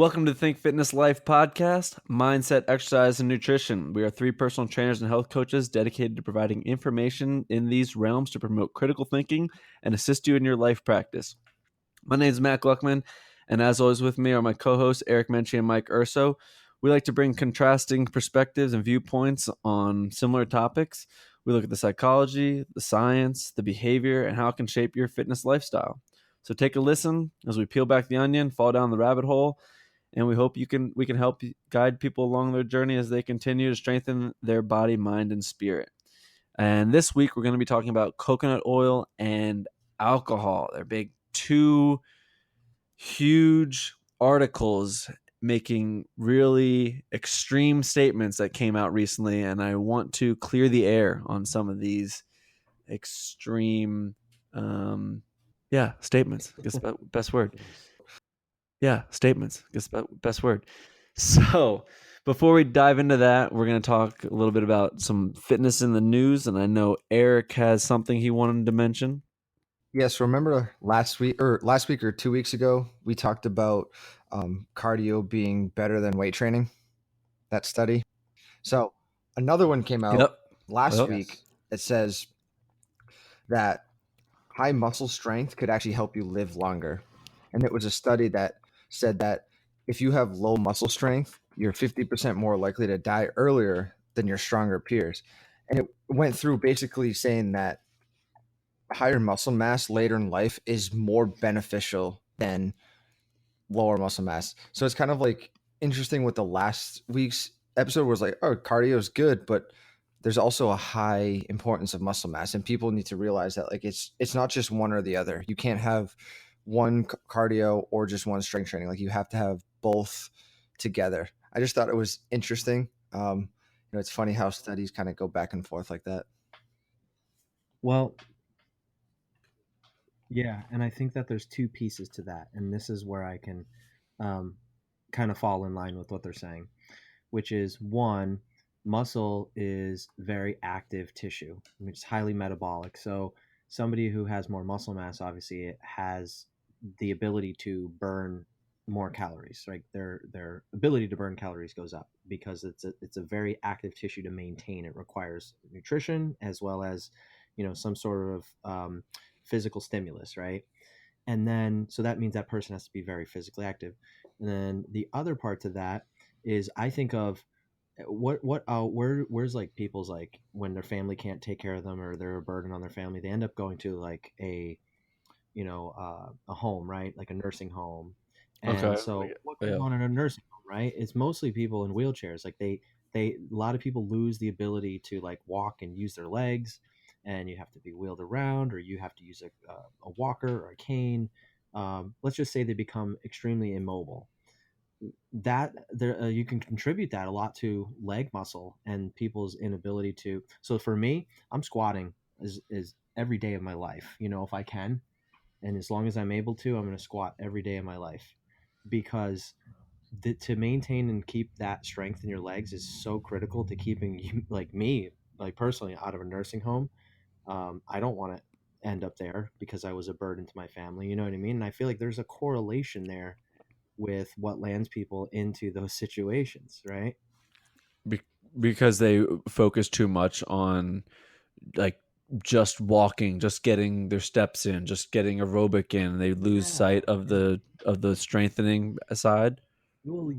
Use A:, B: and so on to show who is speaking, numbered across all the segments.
A: Welcome to the Think Fitness Life podcast, mindset, exercise, and nutrition. We are three personal trainers and health coaches dedicated to providing information in these realms to promote critical thinking and assist you in your life practice. My name is Matt Gluckman, and as always with me are my co-hosts Eric Menchie and Mike Urso. We like to bring contrasting perspectives and viewpoints on similar topics. We look at the psychology, the science, the behavior, and how it can shape your fitness lifestyle. So take a listen as we peel back the onion, fall down the rabbit hole, and we hope we can help guide people along their journey as they continue to strengthen their body, mind, and spirit. And this week we're going to be talking about coconut oil and alcohol. They're big, two huge articles making really extreme statements that came out recently, and I want to clear the air on some of these extreme statements. I guess best word. Yeah, statements. I guess best word. So before we dive into that, we're going to talk a little bit about some fitness in the news. And I know Eric has something he wanted to mention.
B: Yes, remember last week or 2 weeks ago, we talked about cardio being better than weight training, that study. So another one came out last week that says that high muscle strength could actually help you live longer. And it was a study that said that if you have low muscle strength, you're 50% more likely to die earlier than your stronger peers. And it went through basically saying that higher muscle mass later in life is more beneficial than lower muscle mass. So it's kind of like interesting with the last week's episode was like, oh, cardio is good, but there's also a high importance of muscle mass, and people need to realize that like it's not just one or the other. You can't have one cardio or just one strength training. Like you have to have both together. I just thought it was interesting. It's funny how studies kind of go back and forth like that.
C: Well, yeah, and I think that there's two pieces to that, and this is where I can kind of fall in line with what they're saying, which is one, muscle is very active tissue, which is highly metabolic. So somebody who has more muscle mass, obviously, it has the ability to burn more calories, right? Their ability to burn calories goes up because it's a very active tissue to maintain. It requires nutrition as well as some sort of physical stimulus, right? And then so that means that person has to be very physically active. And then the other part to that is I think of where's like people's like when their family can't take care of them or they're a burden on their family, they end up going to like a home, right? Like a nursing home. And so what goes on in a nursing home, right? It's mostly people in wheelchairs. Like they a lot of people lose the ability to like walk and use their legs, and you have to be wheeled around or you have to use a walker or a cane. Let's just say they become extremely immobile. That there you can contribute that a lot to leg muscle and people's inability to. So for me, I'm squatting is every day of my life, if I can, and as long as I'm able to, I'm going to squat every day of my life because to maintain and keep that strength in your legs is so critical to keeping you, like me, like personally, out of a nursing home. I don't want to end up there because I was a burden to my family. You know what I mean? And I feel like there's a correlation there with what lands people into those situations, right?
A: Because they focus too much on like just walking, just getting their steps in, just getting aerobic in. They lose sight of the strengthening side.
C: Well,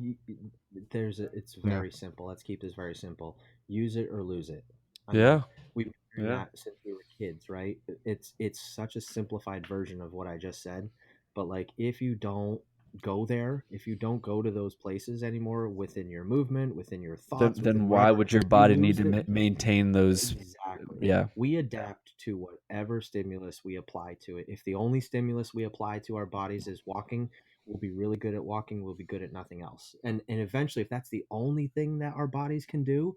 C: it's very simple. Let's keep this very simple. Use it or lose it. I mean, we've been doing that since we were kids, right? It's such a simplified version of what I just said. But like if you don't go there, if you don't go to those places anymore within your movement, within your thoughts,
A: then why would your body need to maintain those?
C: Exactly.
A: Yeah.
C: We adapt to whatever stimulus we apply to it. If the only stimulus we apply to our bodies is walking, we'll be really good at walking. We'll be good at nothing else. And eventually, if that's the only thing that our bodies can do,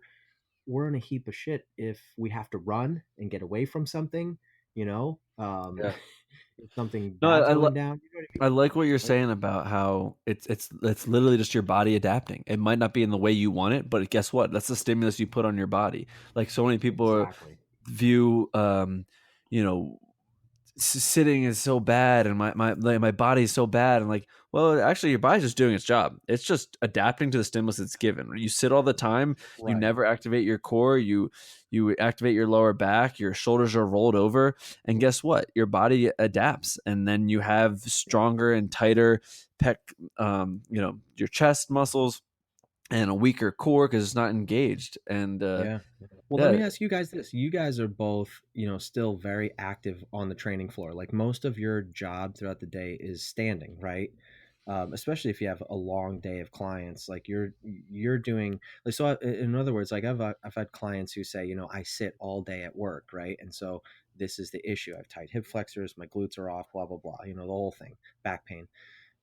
C: we're in a heap of shit if we have to run and get away from something, if something bad's going down. You know what I mean?
A: I like what you're saying about how it's literally just your body adapting. It might not be in the way you want it, but guess what? That's the stimulus you put on your body. Like so many people view, sitting is so bad and my body is so bad, and like, well, actually your body's just doing its job. It's just adapting to the stimulus it's given. You sit all the time, you never activate your core, you activate your lower back, your shoulders are rolled over, and guess what, your body adapts, and then you have stronger and tighter pec, your chest muscles, and a weaker core because it's not engaged. And
C: well, let me ask you guys this. You guys are both, still very active on the training floor. Like most of your job throughout the day is standing, right? Especially if you have a long day of clients, like you're doing like, so in other words, like I've had clients who say, I sit all day at work, right? And so this is the issue. I have tight hip flexors, my glutes are off, blah blah blah, the whole thing, back pain.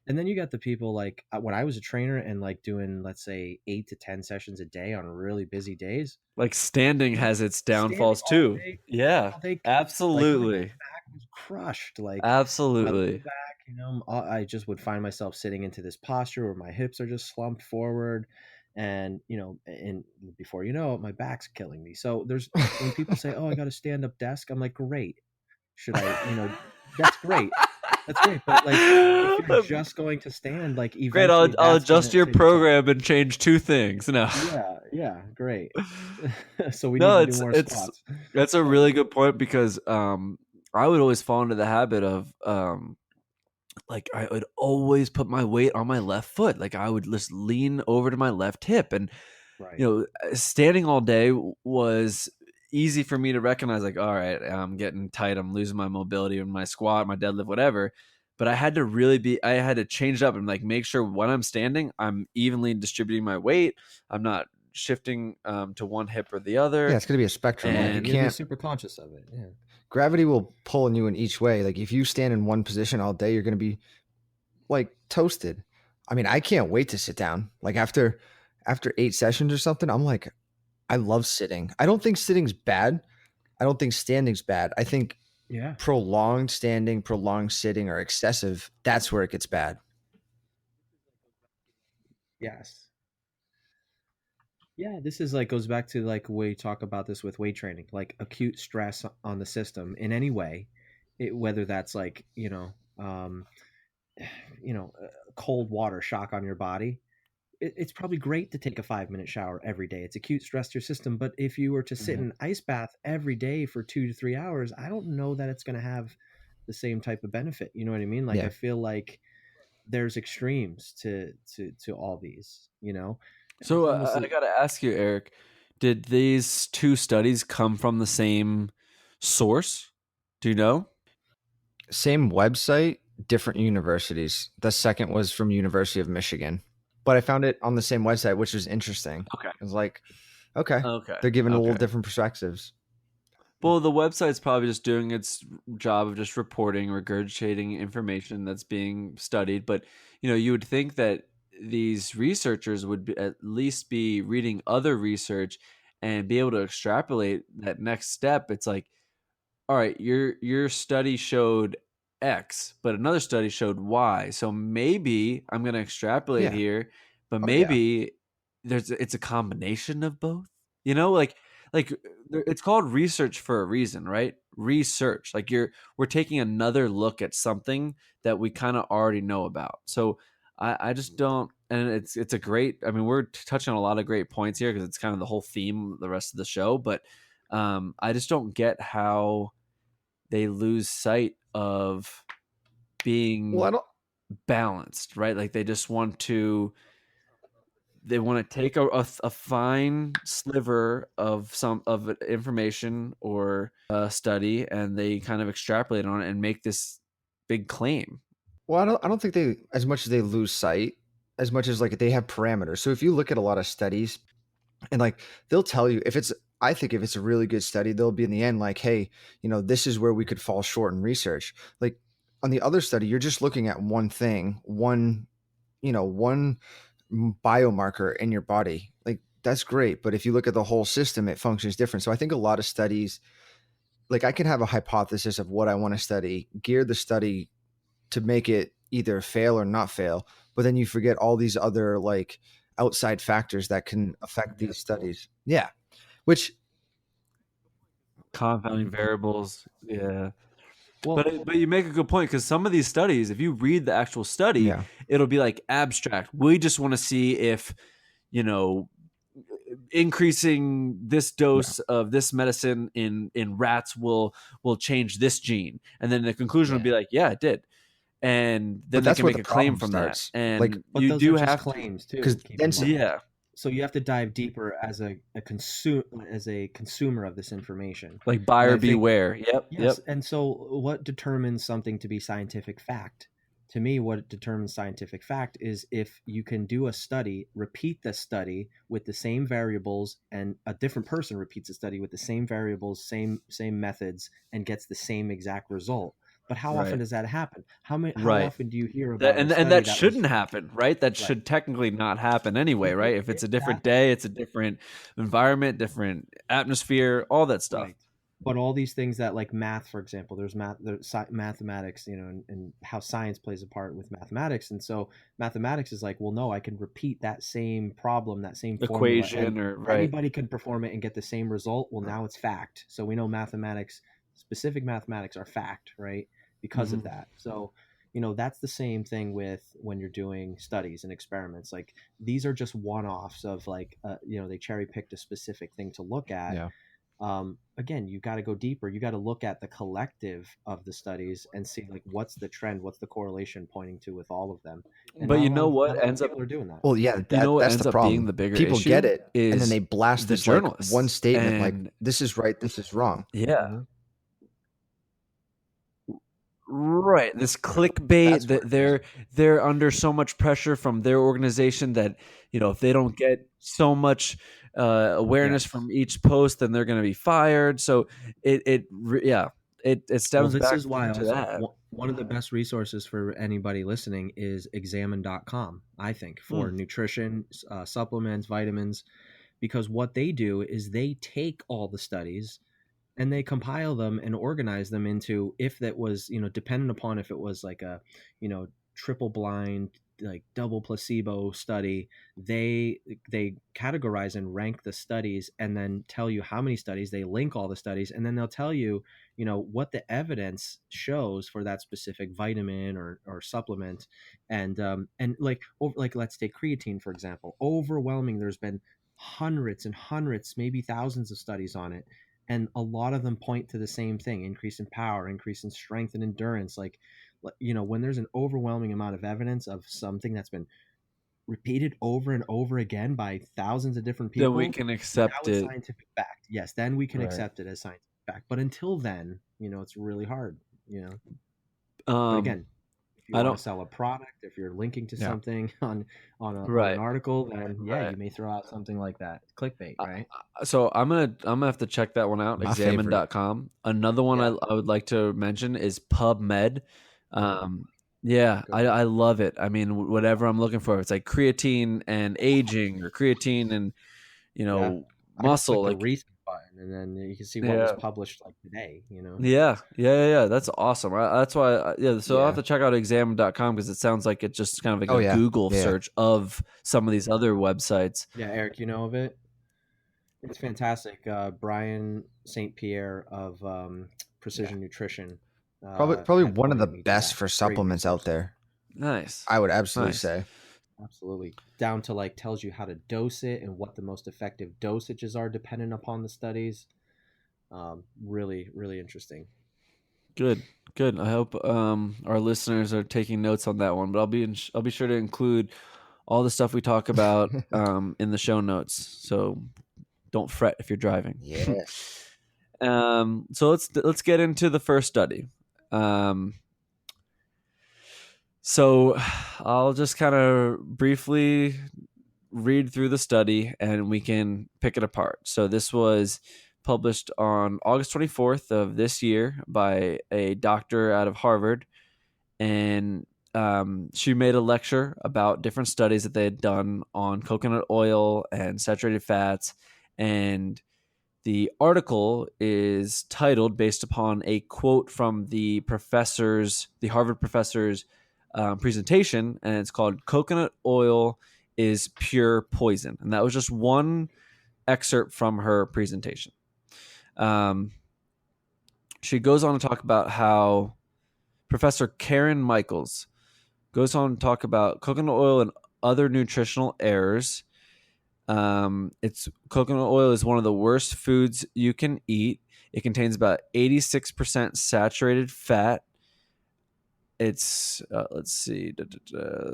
C: And then you got the people like when I was a trainer and like doing, let's say, 8 to 10 sessions a day on really busy days.
A: Like standing has its downfalls too. Yeah, absolutely.
C: Like my back was crushed. Like my low
A: Absolutely.
C: back, I just would find myself sitting into this posture where my hips are just slumped forward, and before you know it, my back's killing me. So there's when people say, "Oh, I got a stand up desk," I'm like, "Great. Should I? That's great." That's great, but like if you're just going to stand, like
A: Great,
C: eventually
A: I'll
C: that's
A: adjust
C: gonna
A: your
C: take its toll.
A: program and change two things. No.
C: Yeah, great. So we need
A: No,
C: to do more squats.
A: that's a really good point because I would always fall into the habit of like I would always put my weight on my left foot. Like I would just lean over to my left hip, and
C: Right.
A: standing all day was easy for me to recognize, like, all right, I'm getting tight, I'm losing my mobility in my squat, my deadlift, whatever. But I had to change it up and like make sure when I'm standing, I'm evenly distributing my weight. I'm not shifting to one hip or the other.
B: Yeah, it's going to be a spectrum. Like you
C: And you
B: can't
C: be super conscious of it. Yeah.
B: Gravity will pull you in each way. Like if you stand in one position all day, you're going to be like toasted. I mean, I can't wait to sit down. Like after 8 sessions or something, I'm like, I love sitting. I don't think sitting's bad. I don't think standing's bad. I think prolonged standing, prolonged sitting, or excessive, that's where it gets bad.
C: Yes. Yeah, this is like goes back to like we talk about this with weight training, like acute stress on the system in any way, whether that's like cold water shock on your body. It's probably great to take a 5-minute shower every day. It's acute stress to your system, but if you were to sit in an ice bath every day for 2 to 3 hours, I don't know that it's going to have the same type of benefit. You know what I mean? Like I feel like there's extremes to all these.
A: So I got to ask you, Eric, did these two studies come from the same source? Do you know?
B: Same website, different universities. The second was from University of Michigan, but I found it on the same website, which was interesting.
A: Okay.
B: It was like, okay,
A: Okay.
B: they're giving a little different perspectives.
A: Well, the website's probably just doing its job of just reporting, regurgitating information that's being studied. But, you would think that these researchers would at least be reading other research and be able to extrapolate that next step. It's like, all right, your study showed X, but another study showed Y. So maybe I'm going to extrapolate here, but maybe it's a combination of both. Like it's called research for a reason, right? Research. Like we're taking another look at something that we kind of already know about. So I just don't, and it's a great. I mean, we're touching on a lot of great points here because it's kind of the whole theme of the rest of the show, but I just don't get how they lose sight of being balanced, right? Like they just want to take a fine sliver of information or a study, and they kind of extrapolate on it and make this big claim.
B: Well, I don't think they, as much as they lose sight, as much as like they have parameters. So if you look at a lot of studies, and like they'll tell you I think if it's a really good study, they'll be in the end like, hey, this is where we could fall short in research. Like on the other study, you're just looking at one thing, one biomarker in your body. Like that's great, but if you look at the whole system, it functions different. So I think a lot of studies, like I can have a hypothesis of what I want to study, gear the study to make it either fail or not fail, but then you forget all these other like outside factors that can affect these studies. Yeah. Which
A: confounding variables. Yeah. Well, but you make a good point, because some of these studies, if you read the actual study, it'll be like abstract. We just want to see if, increasing this dose of this medicine in rats will change this gene, and then the conclusion would be like, yeah, it did, and then they can make a claim from that. And
C: but
A: you
C: those
A: do
C: are just
A: have
C: claims too.
B: Because
C: so you have to dive deeper as a consumer of this information,
A: like buyer beware. Yep.
C: And so what determines something to be scientific fact? To me, what determines scientific fact is if you can do a study, repeat the study with the same variables, and a different person repeats the study with the same variables, same methods, and gets the same exact result. But how often does that happen? How often do you hear about
A: and that shouldn't happen, right? That should technically not happen anyway, right? If it's a different day, it's a different environment, different atmosphere, all that stuff.
C: Right. But all these things that, like math, for example, there's mathematics, and how science plays a part with mathematics. And so mathematics is like, well, no, I can repeat that same problem, that same
A: equation,
C: anybody can perform it and get the same result. Well, now it's fact. So we know specific mathematics are fact, right? Because of that. So, that's the same thing with when you're doing studies and experiments. Like, these are just one-offs of like, they cherry picked a specific thing to look at.
B: Yeah.
C: Again, you got to go deeper. You got to look at the collective of the studies and see like what's the trend, what's the correlation pointing to with all of them.
A: And but what ends up
C: doing that.
B: Well, yeah, that's the problem. Being
A: the bigger
B: people
A: issue
B: get it,
A: and
B: then they blast this
A: journalists.
B: Like one statement, like this is right, this is wrong.
A: Yeah. Right, this clickbait, that they're under so much pressure from their organization that if they don't get so much awareness from each post, then they're going to be fired. So it stems back
C: is why
A: to that.
C: One of the best resources for anybody listening is examine.com, I think, for nutrition, supplements, vitamins, because what they do is they take all the studies and they compile them and organize them into, if that was, dependent upon if it was like a, triple blind, like double placebo study, they categorize and rank the studies and then tell you how many studies. They link all the studies, and then they'll tell you, what the evidence shows for that specific vitamin or supplement. And like let's take creatine, for example. Overwhelming, there's been hundreds and hundreds, maybe thousands of studies on it. And a lot of them point to the same thing: increase in power, increase in strength and endurance. Like, when there's an overwhelming amount of evidence of something that's been repeated over and over again by thousands of different people,
A: then we can accept it.
C: Scientific fact. Yes, then we can accept it as scientific fact. But until then, it's really hard. But again, if you want to sell a product, if you're linking to something on an article, then you may throw out something like that. Clickbait, right?
A: So I'm gonna have to check that one out. Examine.com. Another one I would like to mention is PubMed. I love it. I mean, whatever I'm looking for, it's like creatine and aging, or creatine and muscle,
C: like the recent button, and then you can see what was published like today.
A: That's awesome. That's why so I'll have to check out examine.com, because it sounds like it's just kind of like a Google search of some of these other websites.
C: Eric, you know of it? It's fantastic. Brian St. Pierre of Precision Nutrition,
B: probably one of the best for supplements out there.
A: Nice.
B: I would absolutely say.
C: Absolutely. Down to like tells you how to dose it and what the most effective dosages are dependent upon the studies. Really, really interesting.
A: Good. I hope our listeners are taking notes on that one, but I'll be sure to include all the stuff we talk about in the show notes. So don't fret if you're driving.
B: Yeah.
A: So let's get into the first study. So I'll just kind of briefly read through the study and we can pick it apart. So this was published on August 24th of this year by a doctor out of Harvard. And she made a lecture about different studies that they had done on coconut oil and saturated fats. And the article is titled based upon a quote from the Harvard professor's presentation, and it's called "Coconut Oil is Pure Poison," and that was just one excerpt from her presentation. she goes on to talk about how Professor Karen Michaels goes on to talk about coconut oil and other nutritional errors. It's coconut oil is one of the worst foods you can eat. It contains about 86% saturated fat. It's let's see,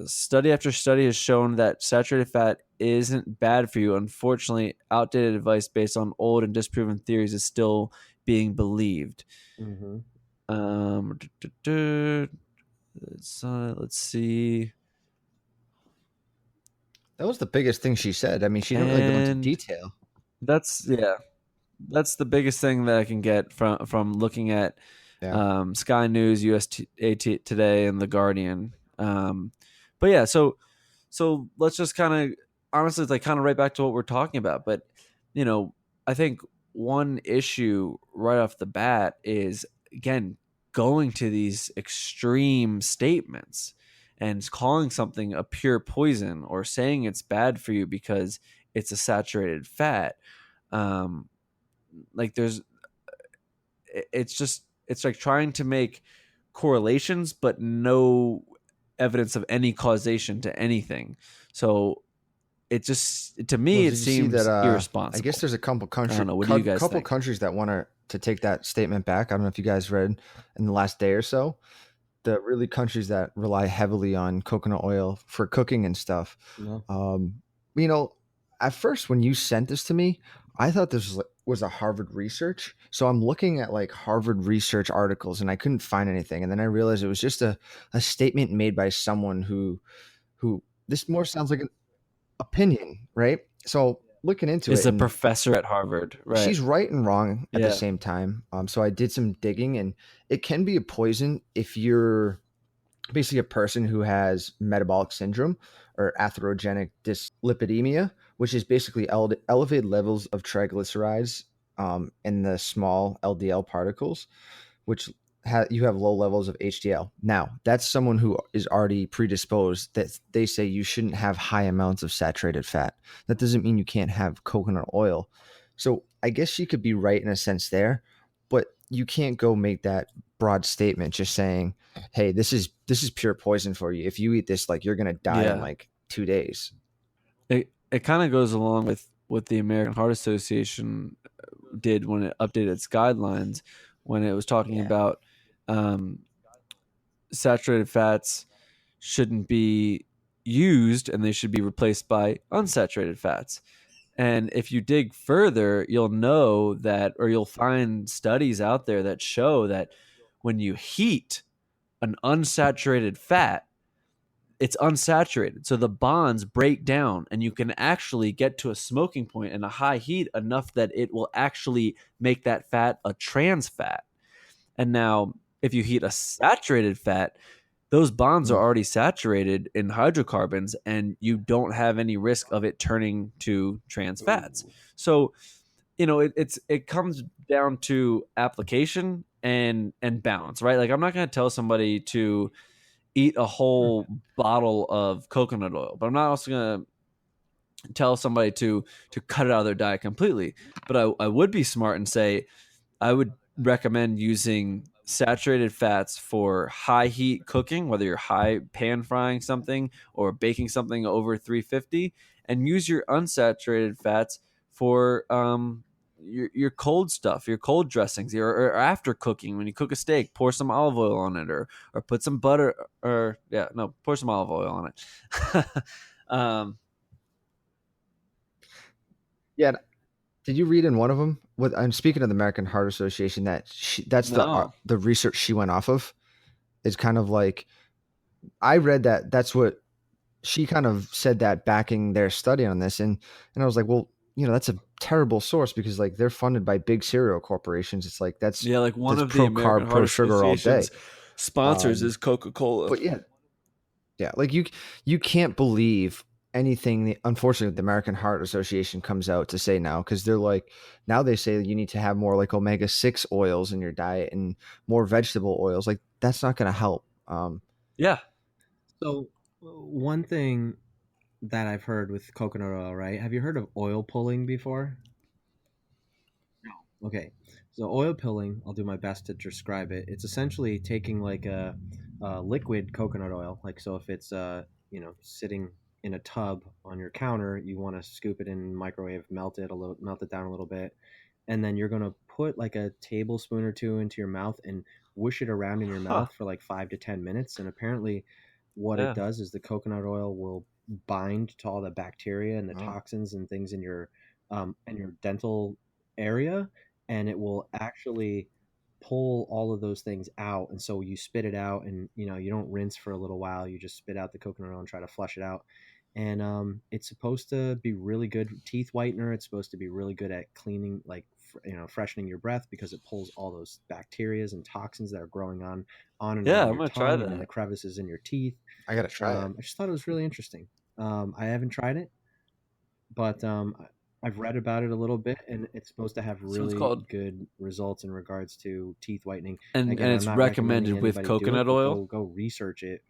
A: study after study has shown that saturated fat isn't bad for you. Unfortunately, outdated advice based on old and disproven theories is still being believed.
C: Mm-hmm.
A: Let's see.
B: That was the biggest thing she said. I mean, she didn't really go into detail.
A: That's the biggest thing that I can get from looking at Sky News, USA Today, and The Guardian. But yeah, so let's just kind of honestly, it's like kind of right back to what we're talking about. But I think one issue right off the bat is, again, going to these extreme statements and calling something a pure poison or saying it's bad for you because it's a saturated fat. Like it's like trying to make correlations but no evidence of any causation to anything. So it just, to me,
B: Well,
A: it
B: did you see
A: seems
B: that?
A: irresponsible.
B: I guess there's a couple
A: I don't know. What do you guys think?
B: countries that want to take that statement back. I don't know if you guys read in the last day or so. The really countries that rely heavily on coconut oil for cooking and stuff.
C: No.
B: You know, at first when you sent this to me, I thought this was a Harvard research. So I'm looking at like Harvard research articles and I couldn't find anything. And then I realized it was just a statement made by someone who this more sounds like an opinion, right? So looking into
A: Is
B: it,
A: a
B: and
A: professor at Harvard, right?
B: she's right and wrong at the
A: Yeah.
B: same time. So I did some digging, and it can be a poison if you're basically a person who has metabolic syndrome or atherogenic dyslipidemia, which is basically elevated levels of triglycerides in the small LDL particles, which you have low levels of HDL. Now, that's someone who is already predisposed, that they say you shouldn't have high amounts of saturated fat. That doesn't mean you can't have coconut oil. So I guess she could be right in a sense there, but you can't go make that broad statement just saying, hey, this is pure poison for you. If you eat this, like, you're going to die in like 2 days.
A: It kind of goes along with what the American Heart Association did when it updated its guidelines, when it was talking about saturated fats shouldn't be used and they should be replaced by unsaturated fats. And if you dig further, you'll know that, or you'll find studies out there that show that when you heat an unsaturated fat, it's unsaturated. So the bonds break down and you can actually get to a smoking point and a high heat enough that it will actually make that fat a trans fat. And now if you heat a saturated fat, those bonds are already saturated in hydrocarbons and you don't have any risk of it turning to trans fats. So, it comes down to application and balance, right? Like, I'm not going to tell somebody to eat a whole bottle of coconut oil, but I'm not also going to tell somebody to cut it out of their diet completely. But I would be smart and say, I would recommend using saturated fats for high heat cooking, whether you're high pan frying something or baking something over 350, and use your unsaturated fats for your cold stuff, your cold dressings, or after cooking, when you cook a steak, pour some olive oil on it, or put some butter, pour some olive oil on it.
B: Yeah. Did you read in one of them? I'm speaking of the American Heart Association, that that's the research she went off of. It's kind of like, I read that that's what she kind of said, that backing their study on this, and I was like, well, that's a terrible source, because like they're funded by big cereal corporations. It's like that's
A: like one of the
B: pro
A: American
B: carb,
A: Heart
B: pro sugar all day.
A: Association's sponsors is Coca-Cola.
B: But yeah, like you can't believe anything, unfortunately, the American Heart Association comes out to say now, because they're like, now they say you need to have more like omega-6 oils in your diet and more vegetable oils. Like, that's not going to help.
A: Yeah.
C: So one thing that I've heard with coconut oil, right? Have you heard of oil pulling before? Okay, so oil pilling, I'll do my best to describe it. It's essentially taking like a liquid coconut oil. Like, so if it's sitting in a tub on your counter, you want to scoop it in microwave, melt it down a little bit, and then you're gonna put like a tablespoon or two into your mouth and whoosh it around in your
A: Huh.
C: mouth for like 5 to 10 minutes. And apparently, what it
A: Yeah.
C: does is the coconut oil will bind to all the bacteria and the
B: Oh.
C: toxins and things in your dental area, and it will actually pull all of those things out. And so you spit it out, and you don't rinse for a little while. You just spit out the coconut oil and try to flush it out. And it's supposed to be really good teeth whitener. It's supposed to be really good at cleaning, like freshening your breath, because it pulls all those bacterias and toxins that are growing on and
A: Yeah,
C: around
A: I'm
C: your
A: gonna try
C: tongue and in the
A: that.
C: crevices in your teeth.
B: I gotta try it.
C: I just thought it was really interesting. I haven't tried it, but I've read about it a little bit, and it's supposed to have
A: So it's
C: really
A: called,
C: good results in regards to teeth whitening.
A: and
C: Again, I'm
A: it's
C: not recommending
A: recommended with
C: anybody do it,
A: coconut
C: but
A: oil.
C: go research it.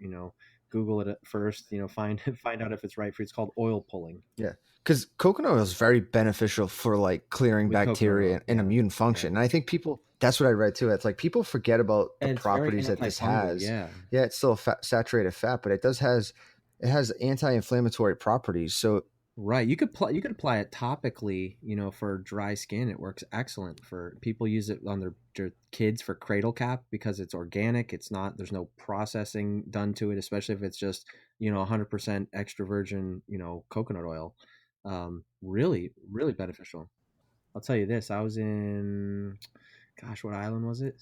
C: Google it at first. Find find out if it's right for you. It's called oil pulling.
B: Yeah, because coconut oil is very beneficial for like clearing
C: With coconut
B: bacteria
C: oil,
B: and
C: yeah,
B: immune function. And I think people, that's what I read too. It's like people forget about the
C: and it's very
B: properties that this
C: antifungal.
B: has.
C: Yeah,
B: Yeah, it's still saturated fat, but it has anti-inflammatory properties. So
C: right. You could apply it topically, for dry skin. It works excellent. For people use it on their kids for cradle cap because it's organic. It's not There's no processing done to it, especially if it's just 100% extra virgin coconut oil. Really really beneficial. I'll tell you this. I was in, gosh, what island was it?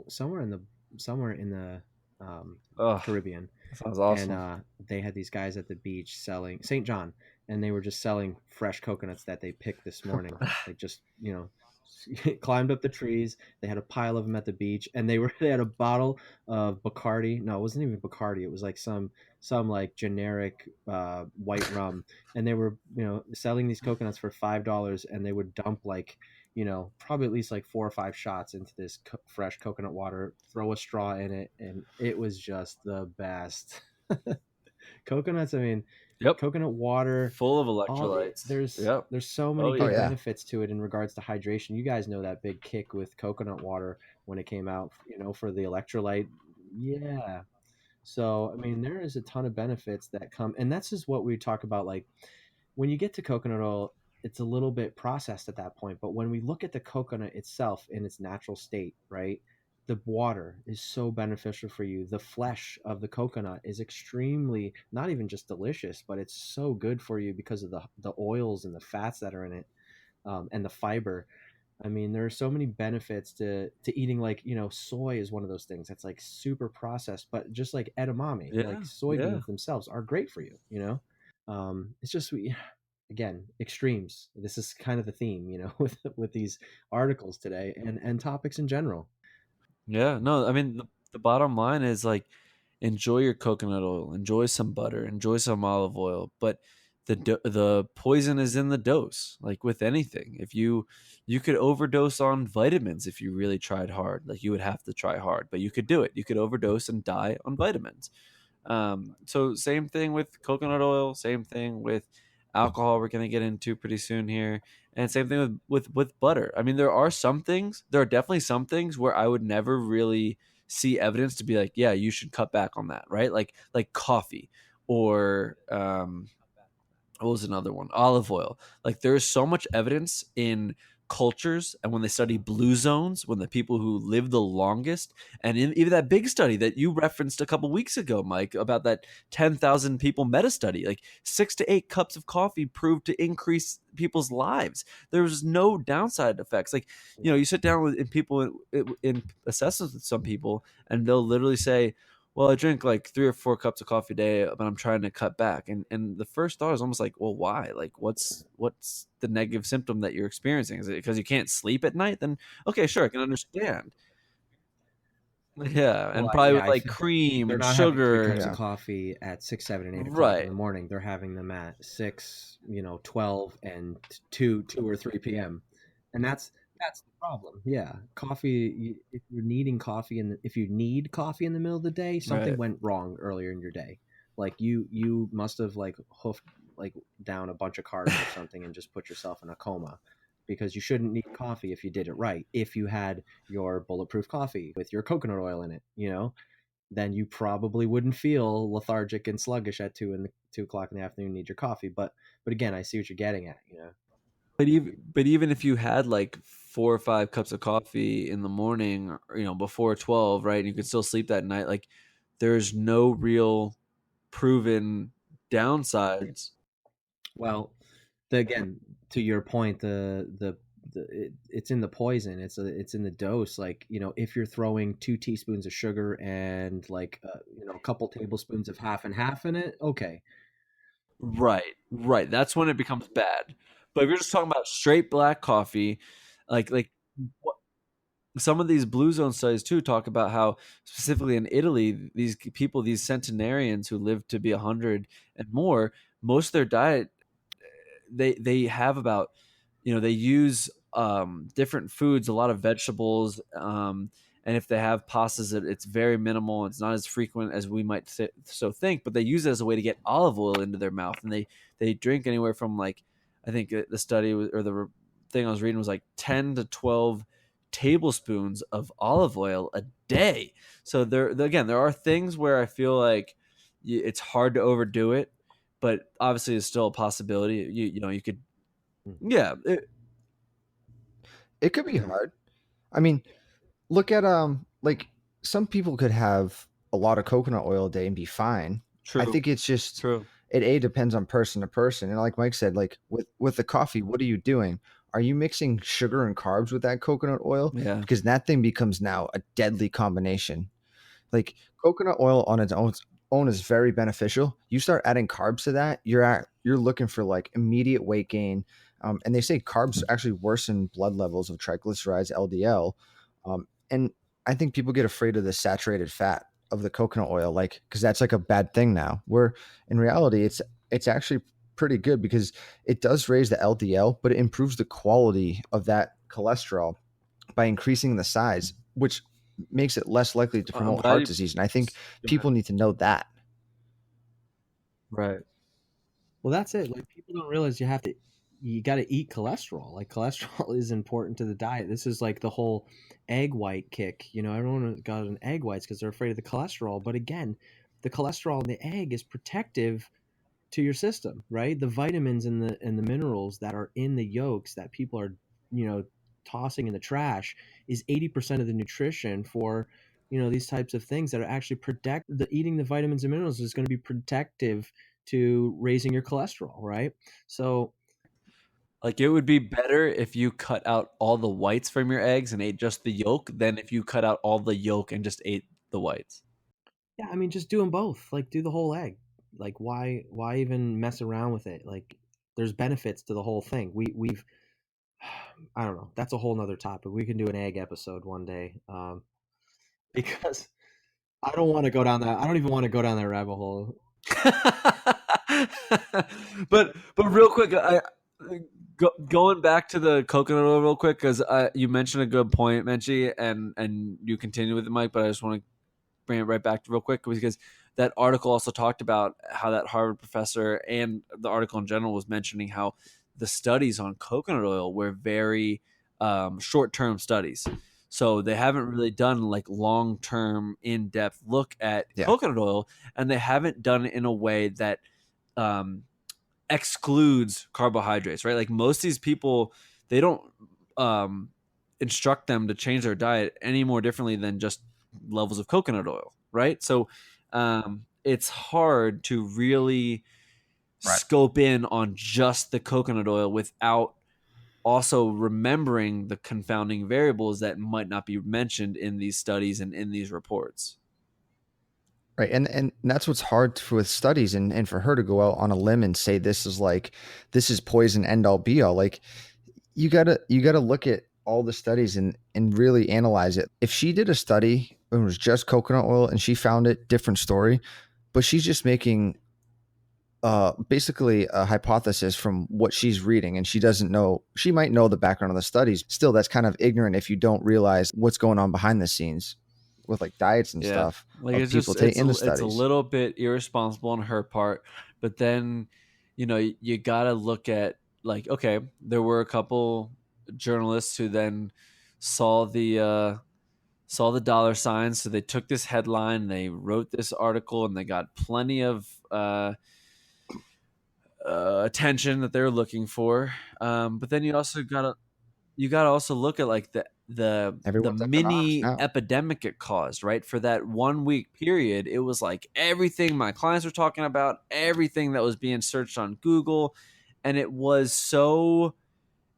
C: Somewhere in the um,
A: Oh,
C: Caribbean,
A: that sounds
C: and
A: awesome.
C: they had these guys at the beach selling St. John, and they were just selling fresh coconuts that they picked this morning. Like, just climbed up the trees. They had a pile of them at the beach, and they had a bottle of Bacardi. No, it wasn't even Bacardi. It was like some like generic white rum, and they were selling these coconuts for $5, and they would dump like probably at least like 4 or 5 shots into this fresh coconut water, throw a straw in it, and it was just the best. Coconuts, I mean,
A: Yep.
C: coconut water,
A: Full of
C: all
A: electrolytes.
C: there's
A: Yep.
C: there's so
A: Oh
C: many
B: oh
C: good
A: yeah.
B: yeah,
C: benefits to it in regards to hydration. You guys know that big kick with coconut water when it came out, for the electrolyte. Yeah. So, I mean, there is a ton of benefits that come, and that's just what we talk about. Like, when you get to coconut oil, it's a little bit processed at that point. But when we look at the coconut itself in its natural state, right? The water is so beneficial for you. The flesh of the coconut is extremely, not even just delicious, but it's so good for you because of the oils and the fats that are in it, and the fiber. I mean, there are so many benefits to eating. Like, soy is one of those things that's like super processed, but just like edamame, like
A: Yeah. Yeah.
C: soybeans themselves are great for you. It's just again, extremes. This is kind of the theme, with these articles today and topics in general.
A: Yeah, no, I mean the bottom line is like enjoy your coconut oil, enjoy some butter, enjoy some olive oil, but the poison is in the dose. Like with anything, if you could overdose on vitamins if you really tried hard. Like you would have to try hard, but you could do it. You could overdose and die on vitamins. So same thing with coconut oil, same thing with alcohol we're gonna get into pretty soon here. And same thing with butter. I mean, there are definitely some things where I would never really see evidence to be like, yeah, you should cut back on that, right? Like coffee or what was another one? Olive oil. Like there is so much evidence in cultures and when they study blue zones, when the people who live the longest, and even that big study that you referenced a couple weeks ago, Mike, about that 10,000 people meta study, like 6 to 8 cups of coffee proved to increase people's lives. There's no downside effects. Like, you sit down with in assessments with some people, and they'll literally say, well, I drink like 3 or 4 cups of coffee a day, but I'm trying to cut back. And the first thought is almost like, well, why? Like, what's the negative symptom that you're experiencing? Is it because you can't sleep at night? Then okay, sure, I can understand. Yeah,
C: Well,
A: and probably
C: yeah,
A: with
C: I
A: like
C: think
A: cream
C: they're
A: and
C: not having three
A: sugar
C: cups
A: and
C: of
B: yeah.
C: coffee at 6, 7, and 8 o'clock in
A: right.
C: the morning. They're having them at 6, 12, and 2 or 3 p.m. And that's the problem. Yeah, coffee. If you're needing coffee if you need coffee in the middle of the day, something
A: Right.
C: went wrong earlier in your day. Like, you must have like hoofed like down a bunch of carbs or something and just put yourself in a coma. because you shouldn't need coffee if you did it right. If you had your bulletproof coffee with your coconut oil in it, then you probably wouldn't feel lethargic and sluggish at 2 o'clock in the afternoon, need your coffee. But again, I see what you're getting at,
A: But even if you had like 4 or 5 cups of coffee in the morning, or, before 12, right, and you could still sleep that night, like there's no real proven downsides.
C: Well, again, to your point, it's in the poison. It's in the dose. Like, if you're throwing 2 teaspoons of sugar and like a couple tablespoons of half and half in it, okay.
A: Right. That's when it becomes bad. But if you're just talking about straight black coffee, like what, some of these blue zone studies too talk about how specifically in Italy, these people, these centenarians who live to be 100 and more, most of their diet, they have about, they use different foods, a lot of vegetables, and if they have pastas, it's very minimal. It's not as frequent as we might so think, but they use it as a way to get olive oil into their mouth, and they drink anywhere from, like, I think the study or the thing I was reading was like 10 to 12 tablespoons of olive oil a day. So there are things where I feel like it's hard to overdo it, but obviously it's still a possibility. You could, yeah.
B: It could be hard. I mean, look at like some people could have a lot of coconut oil a day and be fine.
A: True.
B: I think it's just
A: True.
B: It depends on person to person. And like Mike said, like with the coffee, what are you doing? Are you mixing sugar and carbs with that coconut oil?
A: Yeah.
B: Because that thing becomes now a deadly combination. Like coconut oil on its own is very beneficial. You start adding carbs to that, you're looking for like immediate weight gain. And they say carbs actually worsen blood levels of triglycerides, LDL. And I think people get afraid of the saturated fat of the coconut oil, like because that's like a bad thing now. Where in reality, it's actually pretty good because it does raise the LDL, but it improves the quality of that cholesterol by increasing the size, which makes it less likely to promote heart disease. And I think people need to know that.
A: Right.
C: Well, that's it. Like, people don't realize you got to eat cholesterol. Like, cholesterol is important to the diet. This is like the whole egg white kick. Everyone got an egg whites because they're afraid of the cholesterol. But again, the cholesterol in the egg is protective to your system, right? The vitamins and the minerals that are in the yolks that people are, tossing in the trash is 80% of the nutrition for, these types of things that are actually eating the vitamins and minerals is going to be protective to raising your cholesterol, right? So,
A: like, it would be better if you cut out all the whites from your eggs and ate just the yolk than if you cut out all the yolk and just ate the whites.
C: yeah, I mean, just do them both. Like, do the whole egg. Like, why even mess around with it? Like, there's benefits to the whole thing. We've I don't know. That's a whole nother topic. We can do an egg episode one day, because I don't want to go down that. I don't even want to go down that rabbit hole.
A: but real quick, going back to the coconut oil real quick, because you mentioned a good point, Menchie, and you continue with it, Mike. But I just want to bring it right back to real quick because that article also talked about how that Harvard professor, and the article in general, was mentioning how the studies on coconut oil were very short-term studies. So they haven't really done like long-term, in-depth look at coconut oil, and they haven't done it in a way that excludes carbohydrates, right? Like, most of these people, they don't instruct them to change their diet any more differently than just levels of coconut oil, right? So it's hard to really scope in on just the coconut oil without also remembering the confounding variables that might not be mentioned in these studies and in these reports.
B: Right. And that's what's hard with studies, and for her to go out on a limb and say this is poison, end all be all. Like, you gotta look at all the studies and really analyze it. If she did a study and it was just coconut oil and she found it, different story. But she's just making basically a hypothesis from what she's reading, and she doesn't know. She might know the background of the studies. Still, that's kind of ignorant if you don't realize what's going on behind the scenes with like diets and stuff.
A: Like,
B: it's just it's
A: a little bit irresponsible on her part. But then, you gotta look at, like, okay, there were a couple journalists who then saw the dollar signs. So they took this headline, they wrote this article, and they got plenty of attention that they're looking for. But then you gotta also look at like the
B: Everyone's economics
A: mini
B: now.
A: epidemic it caused, right? For that 1 week period, it was like everything my clients were talking about, everything that was being searched on Google, and it was so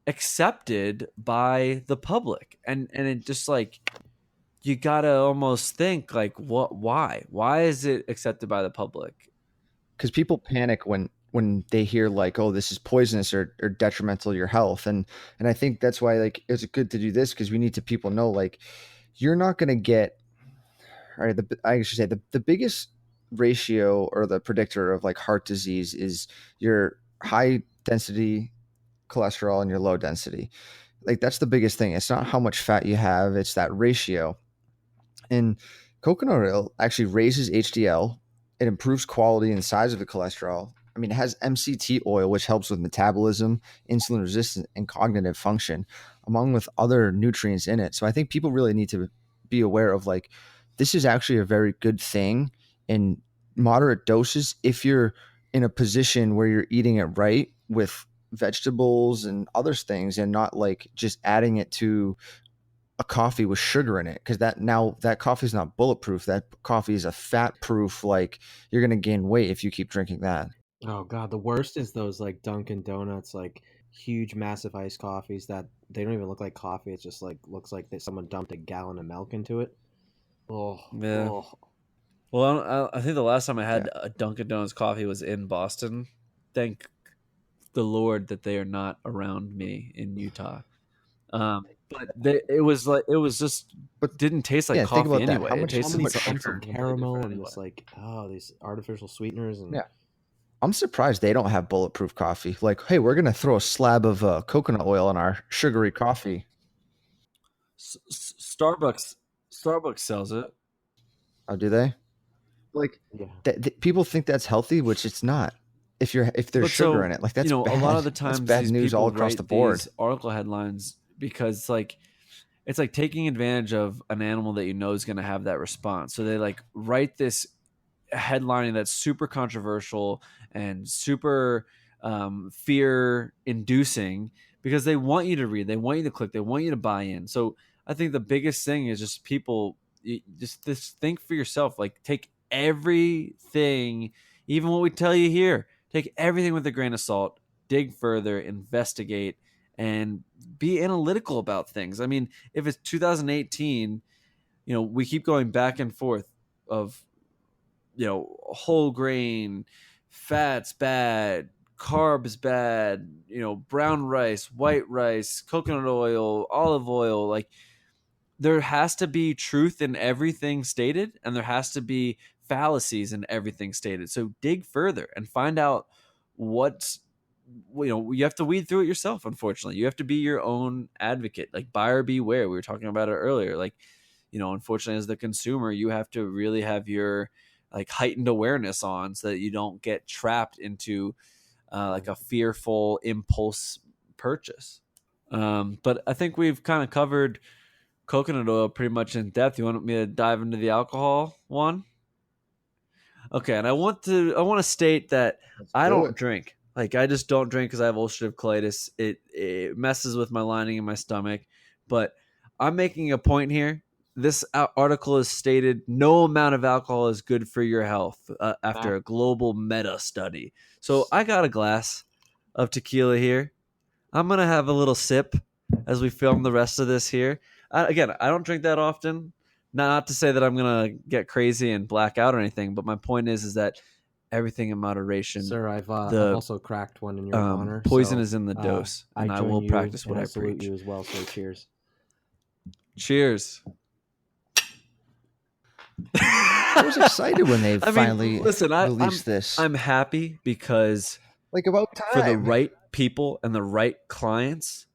A: accepted by the public, and it just like, you gotta almost think like, why is it accepted by the public?
B: Because people panic when they hear like, oh, this is poisonous or detrimental to your health, and I think that's why like it's good to do this, because we need to people know like you're not going to get, all right, I should say the biggest ratio or the predictor of like heart disease is your high density cholesterol and your low density. Like that's the biggest thing. It's not how much fat you have, it's that ratio. And coconut oil actually raises HDL. It improves quality and size of the cholesterol. I mean, it has MCT oil, which helps with metabolism, insulin resistance, and cognitive function, among with other nutrients in it. So I think people really need to be aware of like, this is actually a very good thing in moderate doses if you're in a position where you're eating it right with vegetables and other things, and not like just adding it to a coffee with sugar in it, because that coffee is not bulletproof. That coffee is a fat proof. Like you're gonna gain weight if you keep drinking that.
C: Oh god, the worst is those like Dunkin' Donuts, like huge, massive iced coffees that they don't even look like coffee. It's just like looks like that someone dumped a gallon of milk into it. Oh,
A: Yeah.
C: oh.
A: Well, I think the last time I had a Dunkin' Donuts coffee was in Boston. Thank the Lord that they are not around me in Utah. But it was just,
B: But
A: didn't taste like
B: yeah, think
A: coffee
B: about that.
A: anyway.
B: How
A: It
B: much
A: tasted like
C: Clumps
A: sugar
C: of
A: completely
C: caramel
A: different
C: and
A: anyway.
C: this like these artificial sweeteners and
B: Yeah. I'm surprised they don't have bulletproof coffee. Like, hey, we're gonna throw a slab of coconut oil in our sugary coffee.
A: Starbucks sells it.
B: Oh, do they? Like,
C: yeah.
B: people think that's healthy, which it's not. If there's
A: But
B: sugar
A: so,
B: in it, like that's
A: a lot of
B: bad.
A: the
B: That's
A: times
B: bad
A: these
B: news all
A: people
B: across the
A: write
B: board.
A: these article headlines because like, it's like taking advantage of an animal that you know is going to have that response. So they like write this headlining that's super controversial and super fear inducing because they want you to read, they want you to click, they want you to buy in. So I think the biggest thing is just people, just think for yourself. Like, take everything, even what we tell you here, take everything with a grain of salt, dig further, investigate, and be analytical about things. I mean, if it's 2018, we keep going back and forth of, whole grain, fats bad, carbs bad, brown rice, white rice, coconut oil, olive oil. Like, there has to be truth in everything stated, and there has to be fallacies in everything stated. So dig further and find out what's, you have to weed through it yourself. Unfortunately, you have to be your own advocate, like buyer beware. We were talking about it earlier. Like, unfortunately, as the consumer, you have to really have your like heightened awareness on, so that you don't get trapped into like a fearful impulse purchase. But I think we've kind of covered coconut oil pretty much in depth. You want me to dive into the alcohol one? Okay, and I want to state that I don't drink. Like, I just don't drink because I have ulcerative colitis. It messes with my lining in my stomach. But I'm making a point here. This article is stated no amount of alcohol is good for your health after a global meta study. So I got a glass of tequila here. I'm gonna have a little sip as we film the rest of this here. Again, I don't drink that often. Not to say that I'm gonna get crazy and black out or anything, but my point is that everything in moderation.
C: Sir, I've also cracked one in your honor.
A: Poison
C: so,
A: is in the dose, and I
C: join
A: will
C: you,
A: practice what
C: and
A: I
C: salute
A: preach.
C: you as well. So cheers.
A: Cheers.
B: I was excited when they finally released this.
A: I'm happy because,
B: like, about time,
A: for the right people and the right clients,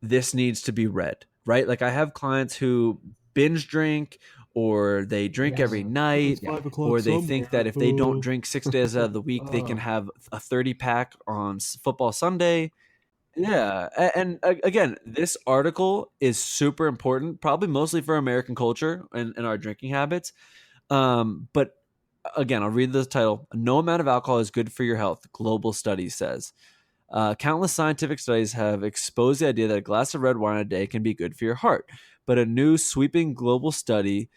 A: this needs to be read, right? Like, I have clients who binge drink, or they drink every night, or they think that if they don't drink 6 days out of the week, they can have a 30 pack on football Sunday. Yeah, and again, this article is super important, probably mostly for American culture and our drinking habits. But again, I'll read the title. No amount of alcohol is good for your health, global study says. Countless scientific studies have exposed the idea that a glass of red wine a day can be good for your heart. But a new sweeping global study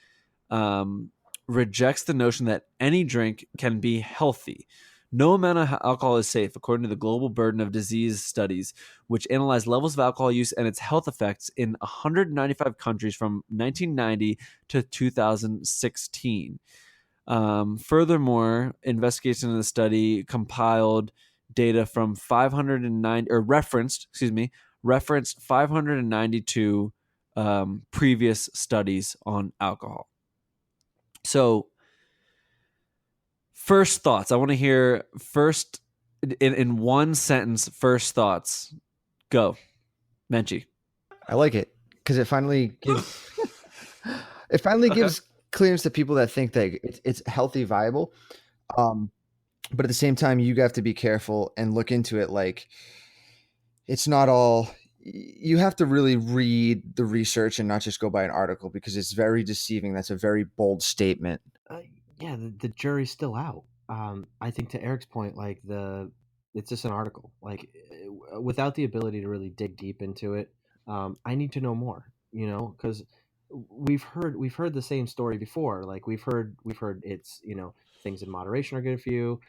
A: um, rejects the notion that any drink can be healthy. No amount of alcohol is safe, according to the Global Burden of Disease studies, which analyze levels of alcohol use and its health effects in 195 countries from 1990 to 2016. Furthermore, investigation in the study compiled data from 509 or referenced 592 previous studies on alcohol. So, first thoughts. I want to hear first in one sentence. First thoughts. Go, Menchie.
B: I like it because it finally gives gives clearance to people that think that it's healthy, viable. But at the same time, you have to be careful and look into it. Like, it's not all. You have to really read the research and not just go by an article because it's very deceiving. That's a very bold statement.
C: Yeah, the jury's still out. I think to Eric's point, like it's just an article. Like without the ability to really dig deep into it, I need to know more. You know, because we've heard the same story before. Like we've heard it's things in moderation are good for you.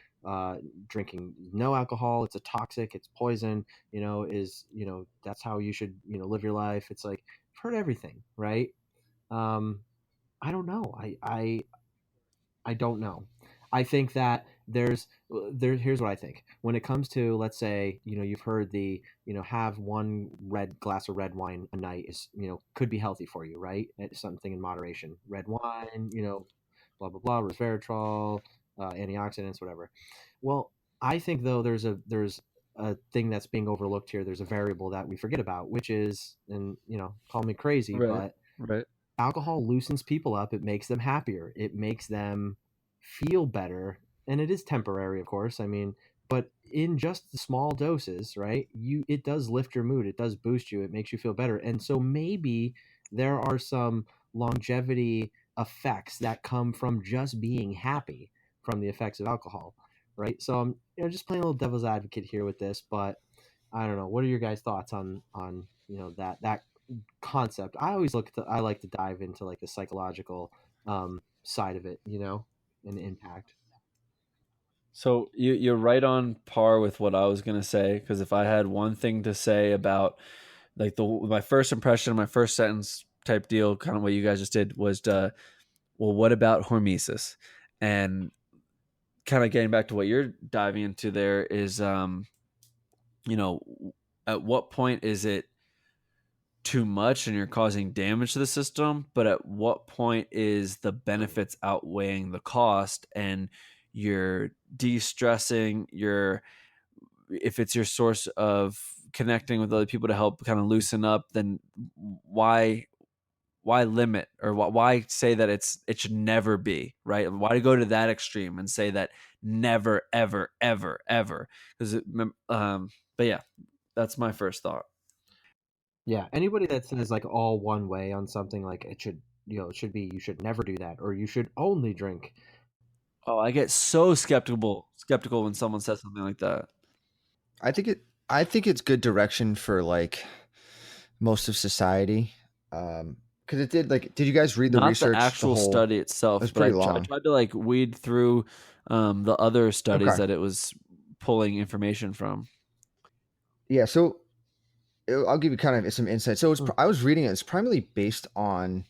C: Drinking no alcohol, it's a toxic, it's poison. That's how you should live your life. It's like I've heard everything, right? Um, I don't know. I don't know. I think that here's what I think. When it comes to, let's say, you've heard the, have one red glass of red wine a night is, could be healthy for you, right? It's something in moderation. Red wine, blah blah blah, resveratrol, antioxidants, whatever. Well, I think though there's a thing that's being overlooked here. There's a variable that we forget about, which is, and call me crazy,
A: Right.
C: but
A: Right.
C: alcohol loosens people up. It makes them happier. It makes them feel better, and it is temporary, of course. I mean, but in just the small doses, right? It does lift your mood. It does boost you. It makes you feel better. And so maybe there are some longevity effects that come from just being happy from the effects of alcohol, right? So I'm just playing a little devil's advocate here with this, but I don't know. What are your guys' thoughts on that concept? I like to dive into like the psychological side of it, and impact.
A: So you're right on par with what I was gonna say, because if I had one thing to say about like my first impression, my first sentence type deal, kind of what you guys just did was well, what about hormesis? And kind of getting back to what you're diving into there is you know, at what point is it too much and you're causing damage to the system, but at what point is the benefits outweighing the cost and you're de-stressing, you're if it's your source of connecting with other people to help kind of loosen up, then why limit, or why say that it should never be, right? Why go to that extreme and say that never ever ever ever? Because but yeah, that's my first thought.
C: Yeah, anybody that says like all one way on something, like it should be, you should never do that, or you should only drink.
A: Oh, I get so skeptical when someone says something like that.
B: I think it's good direction for like most of society. Because it did, like, did you guys read the
A: Not the
B: research? The
A: actual
B: whole,
A: study
B: it was
A: itself, but
B: pretty
A: I
B: long.
A: tried to like weed through the other studies
B: Okay.
A: that it was pulling information from.
B: Yeah. So I'll give you kind of some insight. So
A: Hmm.
B: I was reading it. It's primarily based on,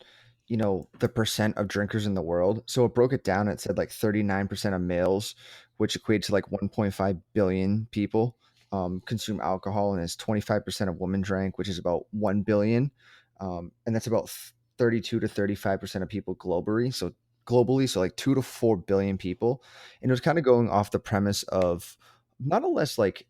B: the percent of drinkers in the world. So it broke it down. It said like 39% of males, which equates to like 1.5 billion people, consume alcohol, and it's 25% of women drank, which is about 1 billion. And that's about 32 to 35% of people globally, so like 2 to 4 billion people. And it was kind of going off the premise of not a less like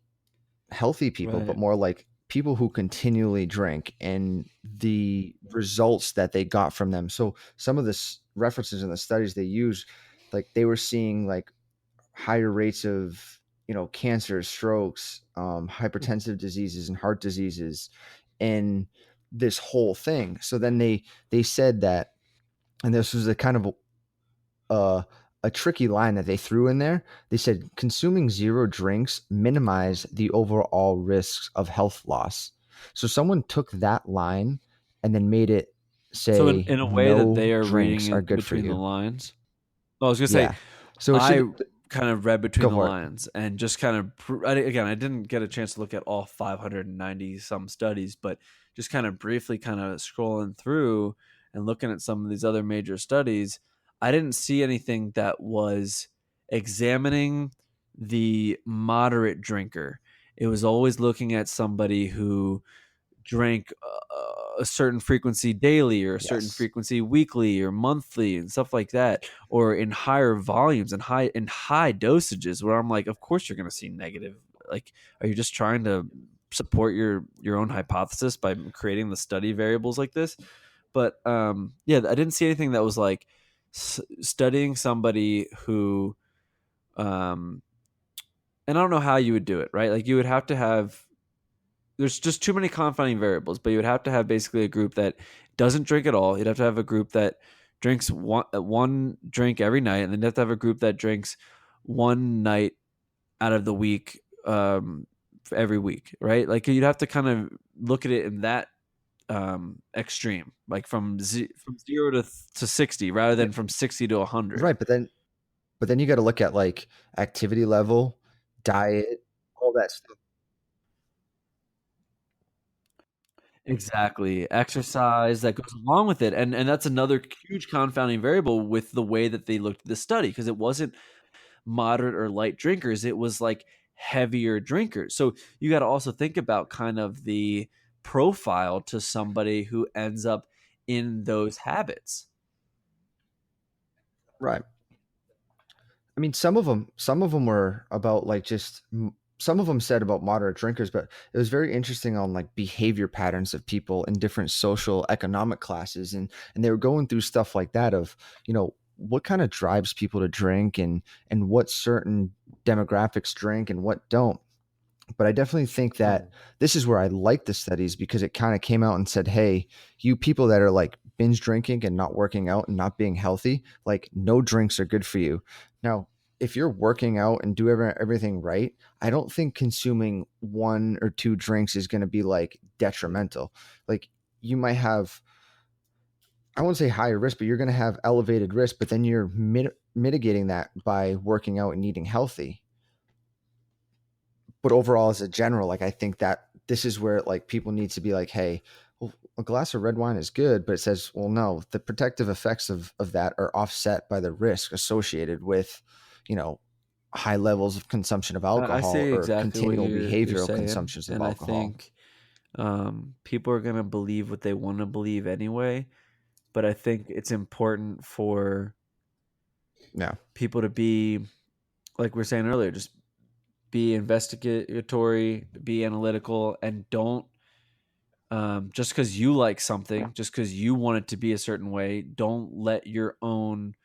B: healthy people, but
A: Right.
B: more like people who continually drink and the results that they got from them. So some of the references in the studies they use, like they were seeing like higher rates of cancer, strokes, hypertensive diseases, and heart diseases in this whole thing. So then they said that, and this was a kind of a tricky line that they threw in there. They said consuming zero drinks minimize the overall risks of health loss. So someone took that line and then made it
A: So
B: say
A: in a way that
B: no
A: they are reading
B: drinks are
A: in
B: good for
A: between the
B: you.
A: lines. I was gonna say,
B: Yeah. So it
A: I
B: should
A: kind of read between
B: go
A: the
B: for it.
A: lines and just kind of again, I didn't get a chance to look at all 590 some studies, but just kind of briefly kind of scrolling through and looking at some of these other major studies, I didn't see anything that was examining the moderate drinker. It was always looking at somebody who drank a certain frequency daily or a certain
B: Yes.
A: frequency weekly or monthly and stuff like that, or in higher volumes and high dosages, where I'm like, of course you're going to see negative. Like, are you just trying to support your own hypothesis by creating the study variables like this? But yeah, I didn't see anything that was like studying somebody who and I don't know how you would do it, right? Like, you would have to have, there's just too many confounding variables, but you would have to have basically a group that doesn't drink at all. You'd have to have a group that drinks one drink every night, and then you have to have a group that drinks one night out of the week, every week, right? Like, you'd have to kind of look at it in that extreme, like from 0 to 60, rather
B: Yeah.
A: than from 60 to 100.
B: Right, but then you got to look at like activity level, diet, all that stuff.
A: Exactly. Exercise that goes along with it. And that's another huge confounding variable with the way that they looked at the study, because it wasn't moderate or light drinkers, it was like heavier drinkers. So you got to also think about kind of the profile to somebody who ends up in those habits.
B: Right. I mean, some of them were about like just some of them said about moderate drinkers, but it was very interesting on like behavior patterns of people in different social economic classes, and they were going through stuff like that of what kind of drives people to drink, and what certain demographics drink and what don't. But I definitely think that this is where I like the studies, because it kind of came out and said, hey, you people that are like binge drinking and not working out and not being healthy, like no drinks are good for you. Now, if you're working out and do everything right, I don't think consuming one or two drinks is going to be like detrimental. Like, you might have, I won't say higher risk, but you're going to have elevated risk, but then you're mitigating that by working out and eating healthy. But overall, as a general, like I think that this is where like people need to be like, hey, well, a glass of red wine is good, but it says, well, no, the protective effects of that are offset by the risk associated with, high levels of consumption of
A: I
B: alcohol
A: see
B: or
A: exactly what
B: continual
A: you're
B: behavioral
A: saying,
B: consumptions of
A: and I
B: alcohol.
A: think people are going to believe what they want to believe anyway. But I think it's important for people to be, like we were saying earlier, just be investigatory, be analytical, and don't just because you like something, just because you want it to be a certain way, don't let your own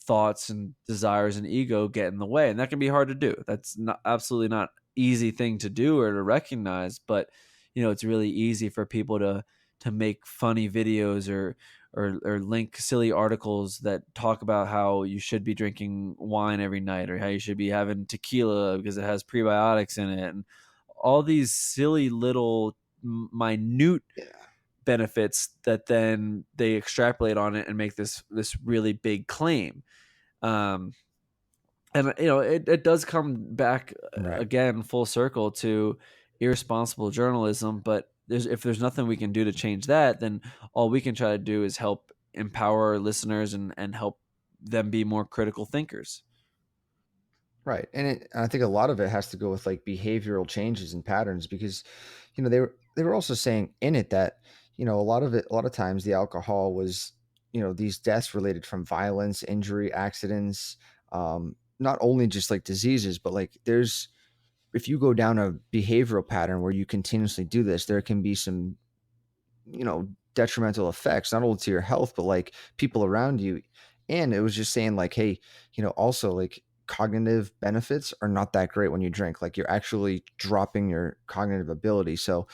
A: thoughts and desires and ego get in the way. And that can be hard to do. That's not absolutely not easy thing to do or to recognize, but it's really easy for people to make funny videos or link silly articles that talk about how you should be drinking wine every night, or how you should be having tequila because it has prebiotics in it, and all these silly little minute benefits that then they extrapolate on it and make this really big claim. um and it does come back
B: Right.
A: again full circle to irresponsible journalism, but if there's nothing we can do to change that, then all we can try to do is help empower our listeners and help them be more critical thinkers.
B: Right. And I think a lot of it has to go with like behavioral changes and patterns, because, they were also saying in it that, a lot of times the alcohol was, these deaths related from violence, injury, accidents, not only just like diseases, but like if you go down a behavioral pattern where you continuously do this, there can be some, detrimental effects, not only to your health, but like people around you. And it was just saying like, hey, also like cognitive benefits are not that great when you drink. Like you're actually dropping your cognitive ability. So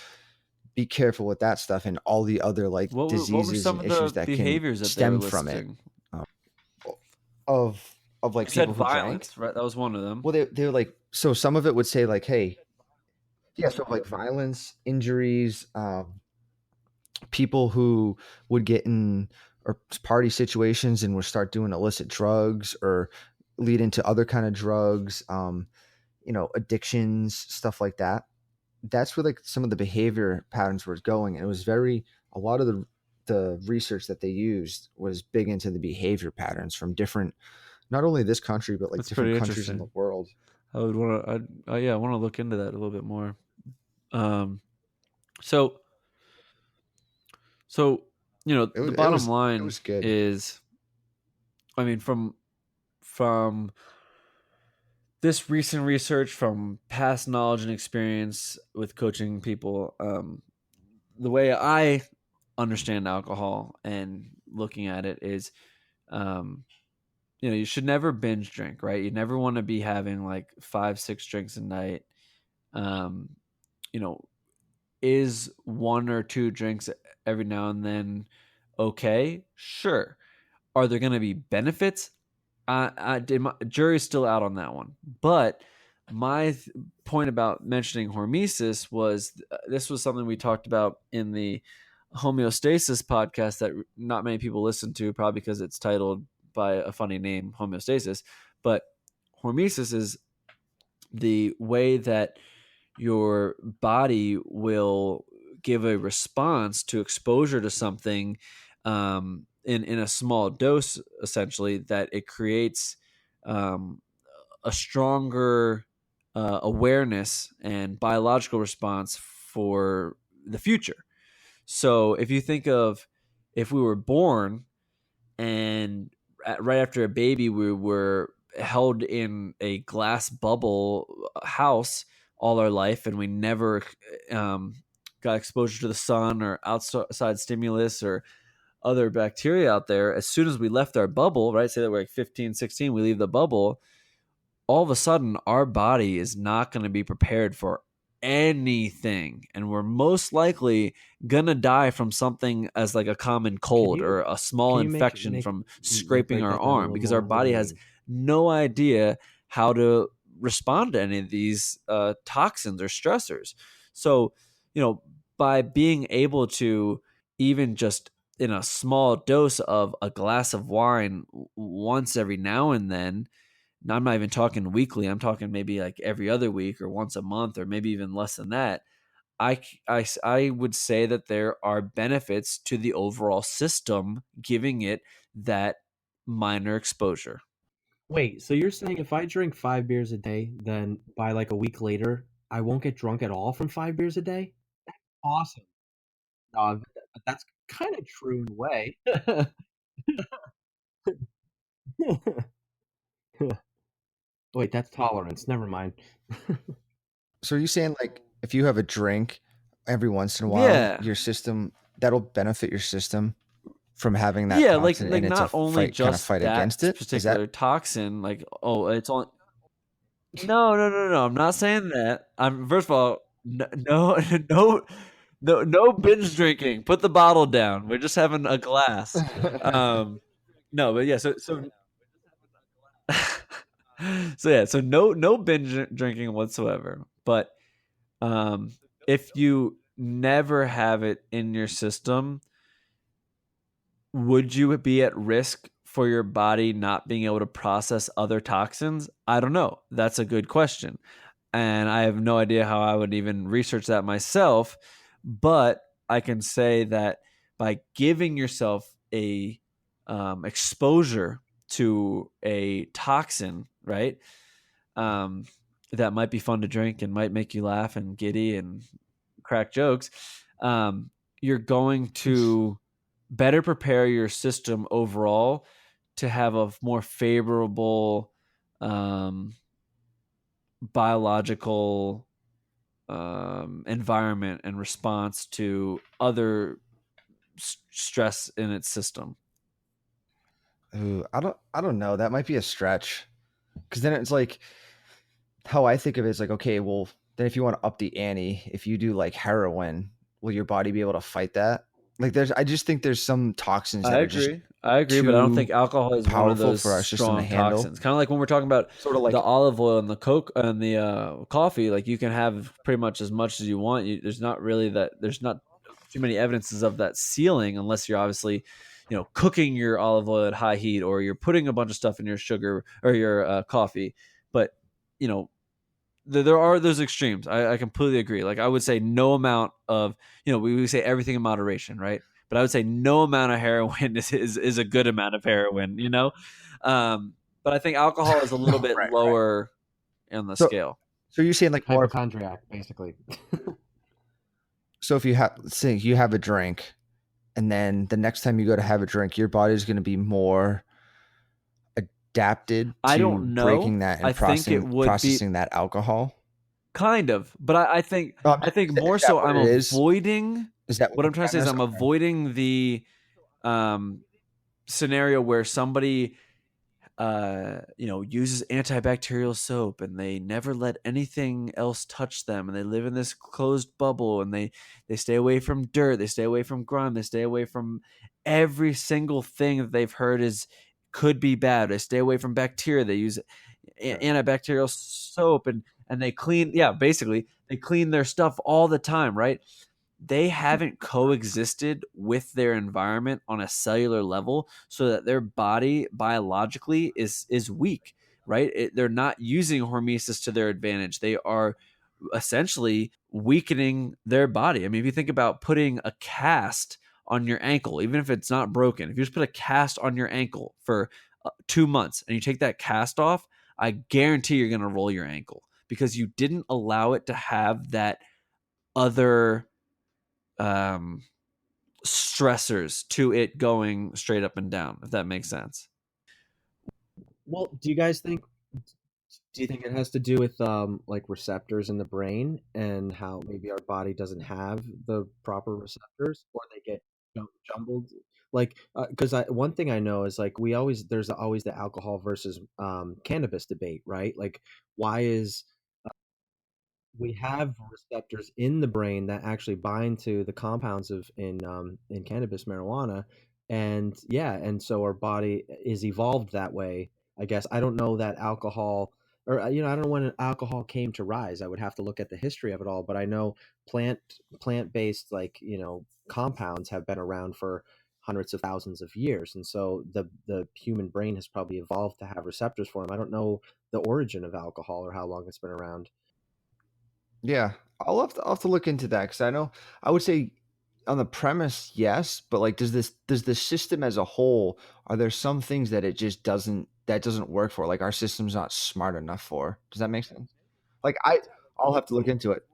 B: be careful with that stuff and all the other like
A: what were
B: diseases
A: some
B: and
A: of the
B: issues that can
A: behaviors that they were
B: stem from it.
A: listing?
B: Of like
A: You
B: people
A: said
B: who drank.
A: violence, right? That was one of them.
B: Well, they were like, so some of it would say like, hey, yeah, so like violence, injuries, people who would get in or party situations and would start doing illicit drugs or lead into other kind of drugs, addictions, stuff like that. That's where like some of the behavior patterns were going. And it was a lot of the research that they used was big into the behavior patterns from different, not only this country, but like
A: That's
B: different
A: pretty
B: countries in the
A: interesting.
B: world.
A: I would want to, I want to look into that a little bit more. So the bottom line is, I mean, from this recent research, from past knowledge and experience with coaching people, the way I understand alcohol and looking at it is, you should never binge drink, right? You never want to be having like 5-6 drinks a night. You know, is 1 or 2 drinks every now and then okay? Sure. Are there going to be benefits? Jury's still out on that one. But my point about mentioning hormesis was this was something we talked about in the homeostasis podcast that not many people listen to, probably because it's titled by a funny name, homeostasis. But hormesis is the way that your body will give a response to exposure to something in a small dose, essentially, that it creates a stronger awareness and biological response for the future. So if you think of if we were born and right after a baby, we were held in a glass bubble house all our life, and we never got exposure to the sun or outside stimulus or other bacteria out there. As soon as we left our bubble, right, say that we're like 15, 16, we leave the bubble, all of a sudden our body is not going to be prepared for anything, and we're most likely gonna die from something as like a common cold or a small infection from scraping our arm, because our body has no idea how to respond to any of these toxins or stressors. So by being able to, even just in a small dose of a glass of wine once every now and then, I'm not even talking weekly, I'm talking maybe like every other week or once a month or maybe even less than that, I would say that there are benefits to the overall system giving it that minor exposure.
C: Wait, so you're saying if I drink 5 beers a day, then by like a week later, I won't get drunk at all from 5 beers a day? Awesome. But that's kind of true in a way. Wait, that's tolerance. Never mind.
B: So are you saying like if you have a drink every once in a while,
A: Yeah.
B: your system, that'll benefit your system from having that
A: Yeah,
B: toxin,
A: like
B: and it's a
A: not only
B: fight kind of
A: just
B: fight
A: that
B: against it? Is
A: particular
B: that
A: toxin, like, oh, it's on. No. I'm not saying that. I'm First of all, no binge drinking. Put the bottle down. We're just having a glass. No, but yeah, so no binge drinking whatsoever. But if you never have it in your system, would you be at risk for your body not being able to process other toxins? I don't know. That's a good question. And I have no idea how I would even research that myself. But I can say that by giving yourself a exposure to a toxin, right? That might be fun to drink and might make you laugh and giddy and crack jokes. You're going to better prepare your system overall to have a more favorable biological environment and response to other stress in its system.
B: Ooh, I don't know. That might be a stretch. Because then it's like, how I think of it is like, okay, well, then if you want to up the ante, if you do like heroin, will your body be able to fight that? Like, I just think there's some toxins that are just
A: I agree, but I don't think alcohol is one of
B: powerful
A: those
B: for our system to
A: strong
B: handle.
A: toxins. Kind of like when we're talking about
B: sort of like
A: the olive oil and the Coke and the coffee, like you can have pretty much as much as you want. There's not really there's not too many evidences of that ceiling unless you're obviously, cooking your olive oil at high heat or you're putting a bunch of stuff in your sugar or your coffee. But, there are those extremes. I completely agree. Like I would say no amount of, we say everything in moderation, right? But I would say no amount of heroin is a good amount of heroin, but I think alcohol is a little bit lower on the scale.
B: So you're saying like
C: hypochondriac, basically.
B: So if you have a drink, and then the next time you go to have a drink, your body's going to be more adapted to breaking that and processing that alcohol.
A: Kind of, but I think more so I'm avoiding.
B: Is that
A: what I'm trying to say? Is I'm avoiding the scenario where somebody uses antibacterial soap and they never let anything else touch them, and they live in this closed bubble, and they stay away from dirt, they stay away from grime, they stay away from every single thing that they've heard could be bad. They stay away from bacteria. They use antibacterial soap and they clean. Yeah, basically they clean their stuff all the time, right? They haven't coexisted with their environment on a cellular level so that their body biologically is weak, right? They're not using hormesis to their advantage. They are essentially weakening their body. I mean, if you think about putting a cast on your ankle, even if it's not broken, if you just put a cast on your ankle for 2 months and you take that cast off, I guarantee you're going to roll your ankle because you didn't allow it to have that other stressors to it going straight up and down, if that makes sense.
C: Well, do you guys think? Do you think it has to do with like receptors in the brain and how maybe our body doesn't have the proper receptors, or they get jumbled? Like, because one thing I know is like there's always the alcohol versus cannabis debate, right? Like, why is we have receptors in the brain that actually bind to the compounds in cannabis marijuana, and and so our body is evolved that way. I guess I don't know that alcohol, or I don't know when alcohol came to rise. I would have to look at the history of it all, but I know plant based compounds have been around for hundreds of thousands of years, and so the human brain has probably evolved to have receptors for them. I don't know the origin of alcohol or how long it's been around.
B: Yeah, I'll have to look into that, because I would say on the premise, yes, but like, does the system as a whole, are there some things that it just doesn't work for? Like our system's not smart enough for. Does that make sense? Like I'll have to look into it.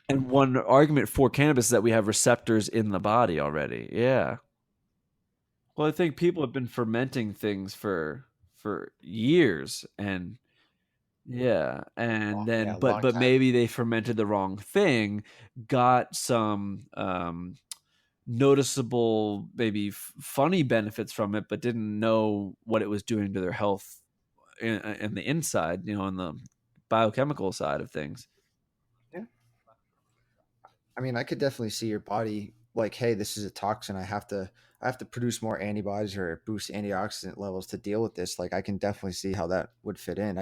A: And one argument for cannabis is that we have receptors in the body already. Yeah. Well, I think people have been fermenting things for years, and then but maybe they fermented the wrong thing, got some noticeable, maybe funny benefits from it, but didn't know what it was doing to their health in the inside, on the biochemical side of things.
B: Yeah. I mean, I could definitely see your body like, hey, this is a toxin. I have to produce more antibodies or boost antioxidant levels to deal with this. Like, I can definitely see how that would fit in.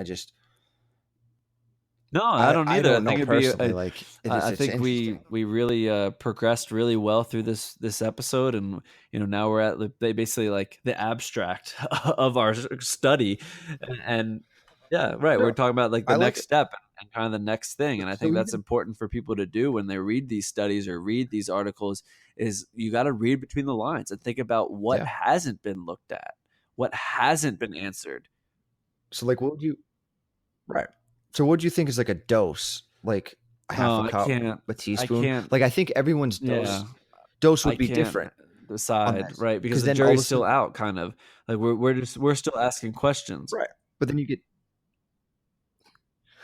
A: No, I don't either.
B: I don't know personally.
A: I think we really progressed really well through this episode, and now we're at basically like the abstract of our study, and yeah, right. We're talking about like the next step and kind of the next thing, and I think that's important for people to do when they read these studies or read these articles. Is you got to read between the lines and think about what hasn't been looked at, what hasn't been answered.
B: So, like, what would you? Right. So what do you think is like a dose? Like a half a cup, a teaspoon? Like, I think everyone's dose would be different.
A: Decide, right? Because the jury's still out, kind of. Like we're still asking questions.
B: Right. But then you get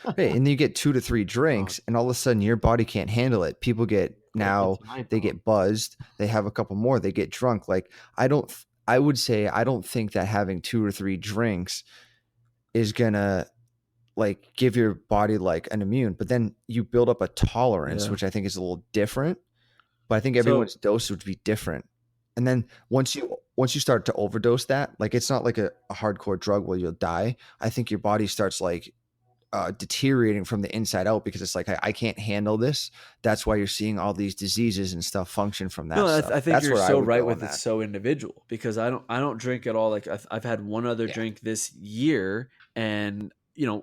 B: and then you get 2 to 3 drinks, and all of a sudden your body can't handle it. People get they get buzzed, they have a couple more, they get drunk. Like I would say I don't think that having 2 or 3 drinks is gonna like give your body like an immune, but then you build up a tolerance, which I think is a little different. But I think everyone's dose would be different. And then once you start to overdose that, like it's not like a hardcore drug where you'll die. I think your body starts like deteriorating from the inside out because it's like I can't handle this. That's why you're seeing all these diseases and stuff function from that.
A: No,
B: stuff.
A: I think
B: That's
A: you're
B: where I
A: so
B: would
A: right
B: go
A: with
B: on
A: it's
B: that.
A: so individual, because I don't drink at all. Like I've had one other drink this year, and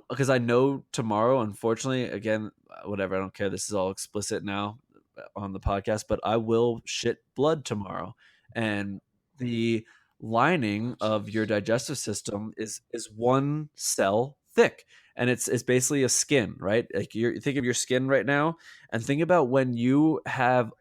A: because I know tomorrow, unfortunately, again, whatever, I don't care. This is all explicit now on the podcast, but I will shit blood tomorrow, and the lining of your digestive system is one cell thick, and it's basically a skin, right? Like you think of your skin right now, and think about when you have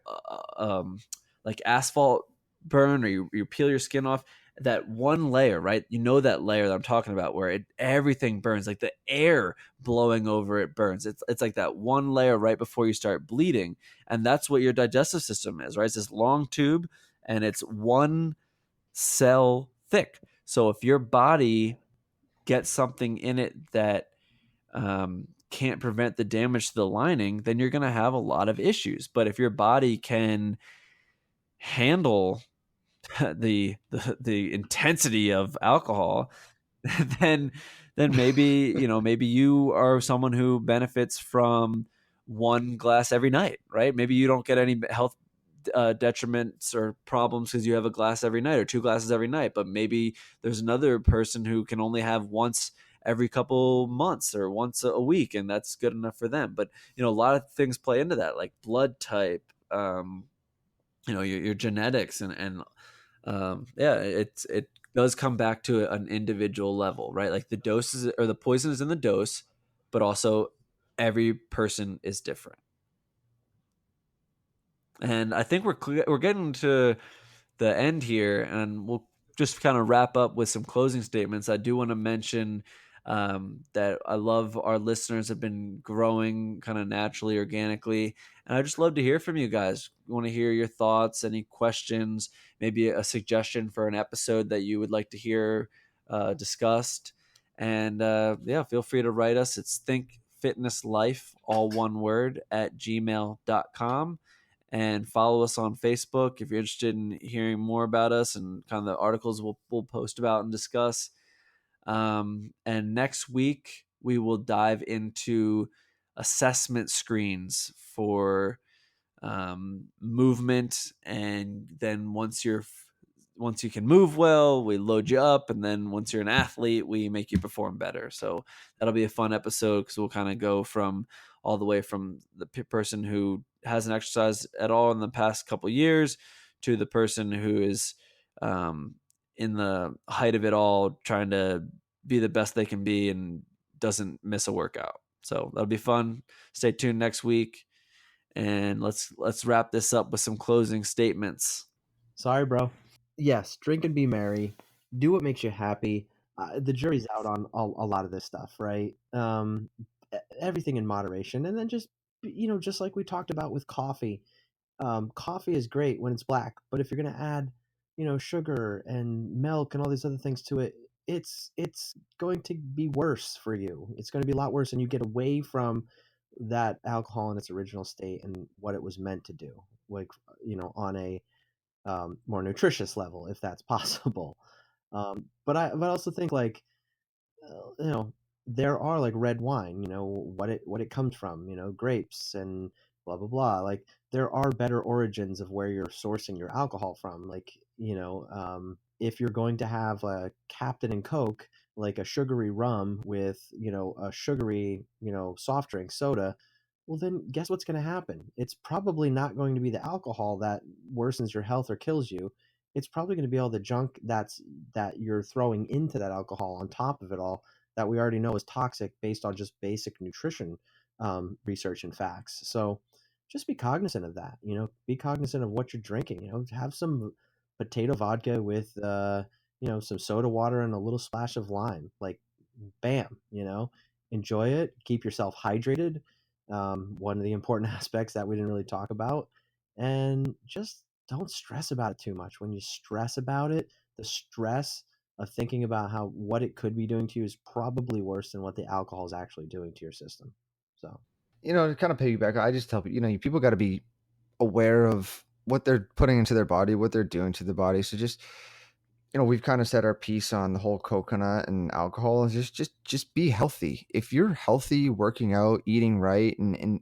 A: like asphalt burn, or you peel your skin off, that one layer, right? That layer that I'm talking about, where everything burns, like the air blowing over it burns. It's like that one layer right before you start bleeding, and that's what your digestive system is, right? It's this long tube, and it's one cell thick. So if your body gets something in it that can't prevent the damage to the lining, then you're going to have a lot of issues. But if your body can handle the intensity of alcohol, then maybe maybe you are someone who benefits from one glass every night, right? Maybe you don't get any health detriments or problems because you have a glass every night or two glasses every night, but maybe there's another person who can only have once every couple months or once a week, and that's good enough for them. But a lot of things play into that, like blood type, your genetics, and it does come back to an individual level, right? Like the doses or the poison is in the dose, but also every person is different. And I think we're getting to the end here, and we'll just kind of wrap up with some closing statements. I do want to mention that I love our listeners have been growing kind of naturally, organically, and I just love to hear from you guys. Want to hear your thoughts, any questions, maybe a suggestion for an episode that you would like to hear discussed. And feel free to write us. It's thinkfitnesslife, all one word, at gmail.com. And follow us on Facebook if you're interested in hearing more about us and kind of the articles we'll post about and discuss. And next week we will dive into assessment screens for movement, and then once you can move well, we load you up, and then once you're an athlete, we make you perform better. So that'll be a fun episode, because we'll kind of go from all the way from the person who hasn't exercised at all in the past couple years to the person who is in the height of it all, trying to be the best they can be and doesn't miss a workout. So that'll be fun. Stay tuned next week, and let's wrap this up with some closing statements.
C: Sorry, bro. Yes, drink and be merry. Do what makes you happy. The jury's out on a lot of this stuff, right? Everything in moderation, and then just just like we talked about with coffee. Coffee is great when it's black, but if you're gonna add, sugar and milk and all these other things to it, it's going to be worse for you. It's going to be a lot worse, and you get away from that alcohol in its original state and what it was meant to do, like on a more nutritious level, if that's possible. But I also think like there are like red wine, what it comes from, grapes and blah blah blah. Like there are better origins of where you're sourcing your alcohol from. Like if you're going to have a Captain and Coke, like a sugary rum with a sugary soft drink soda, well then guess what's going to happen? It's probably not going to be the alcohol that worsens your health or kills you. It's probably going to be all the junk that you're throwing into that alcohol on top of it all, that we already know is toxic based on just basic nutrition research and facts. So just be cognizant of that. Be cognizant of what you're drinking. Have some potato vodka with some soda water and a little splash of lime. Like, bam. Enjoy it. Keep yourself hydrated. One of the important aspects that we didn't really talk about, and just don't stress about it too much. When you stress about it, the stress of thinking about how what it could be doing to you is probably worse than what the alcohol is actually doing to your system. So,
B: to kind of piggyback, I just tell people, people got to be aware of what they're putting into their body, what they're doing to the body. So just, we've kind of said our piece on the whole coconut and alcohol, and just be healthy. If you're healthy, working out, eating right, and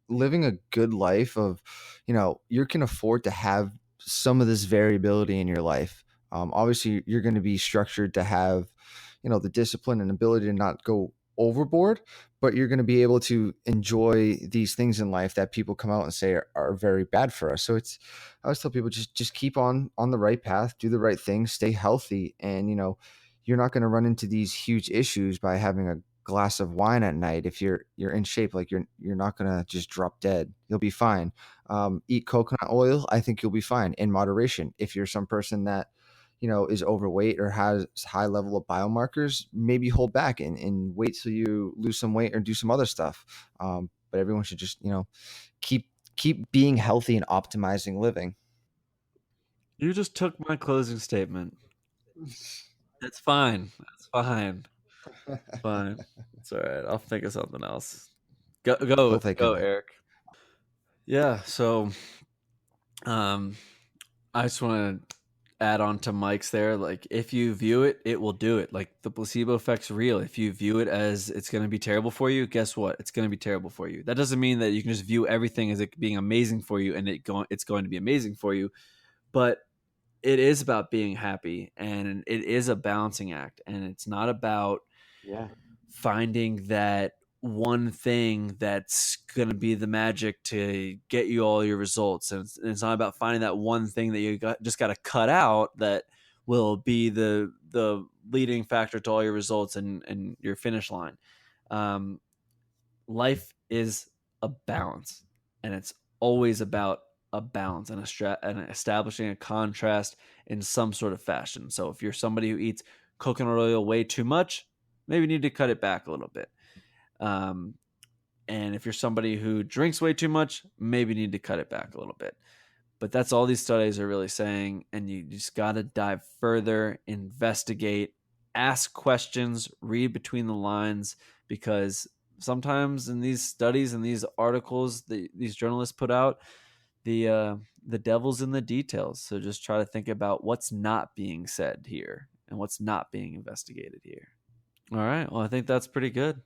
B: living a good life of, you can afford to have some of this variability in your life. Obviously, you're going to be structured to have, the discipline and ability to not go overboard, but you're going to be able to enjoy these things in life that people come out and say are very bad for us. So I always tell people, just keep on the right path, do the right thing, stay healthy, and you're not going to run into these huge issues by having a glass of wine at night. If you're in shape, like you're not gonna just drop dead. You'll be fine. Eat coconut oil. I think you'll be fine in moderation. If you're some person that is overweight or has high level of biomarkers, maybe hold back and wait till you lose some weight or do some other stuff. But everyone should just keep being healthy and optimizing living.
A: You just took my closing statement. It's fine. It's fine. Fine. It's all right. I'll think of something else. Go, Eric. Yeah. So, I just want to add on to Mike's there. Like, if you view it, it will do it. Like, the placebo effect's real. If you view it as it's going to be terrible for you, guess what? It's going to be terrible for you. That doesn't mean that you can just view everything as it being amazing for you and it's going to be amazing for you. But it is about being happy, and it is a balancing act, and it's not about finding that one thing that's going to be the magic to get you all your results. And it's not about finding that one thing that you just got to cut out that will be the leading factor to all your results and your finish line. Life is a balance, and it's always about a balance and and establishing a contrast in some sort of fashion. So if you're somebody who eats coconut oil way too much, maybe you need to cut it back a little bit. And if you're somebody who drinks way too much, maybe you need to cut it back a little bit. But that's all these studies are really saying. And you just got to dive further, investigate, ask questions, read between the lines, because sometimes in these studies and these articles that these journalists put out, the devil's in the details. So just try to think about what's not being said here and what's not being investigated here. All right. Well, I think that's pretty good.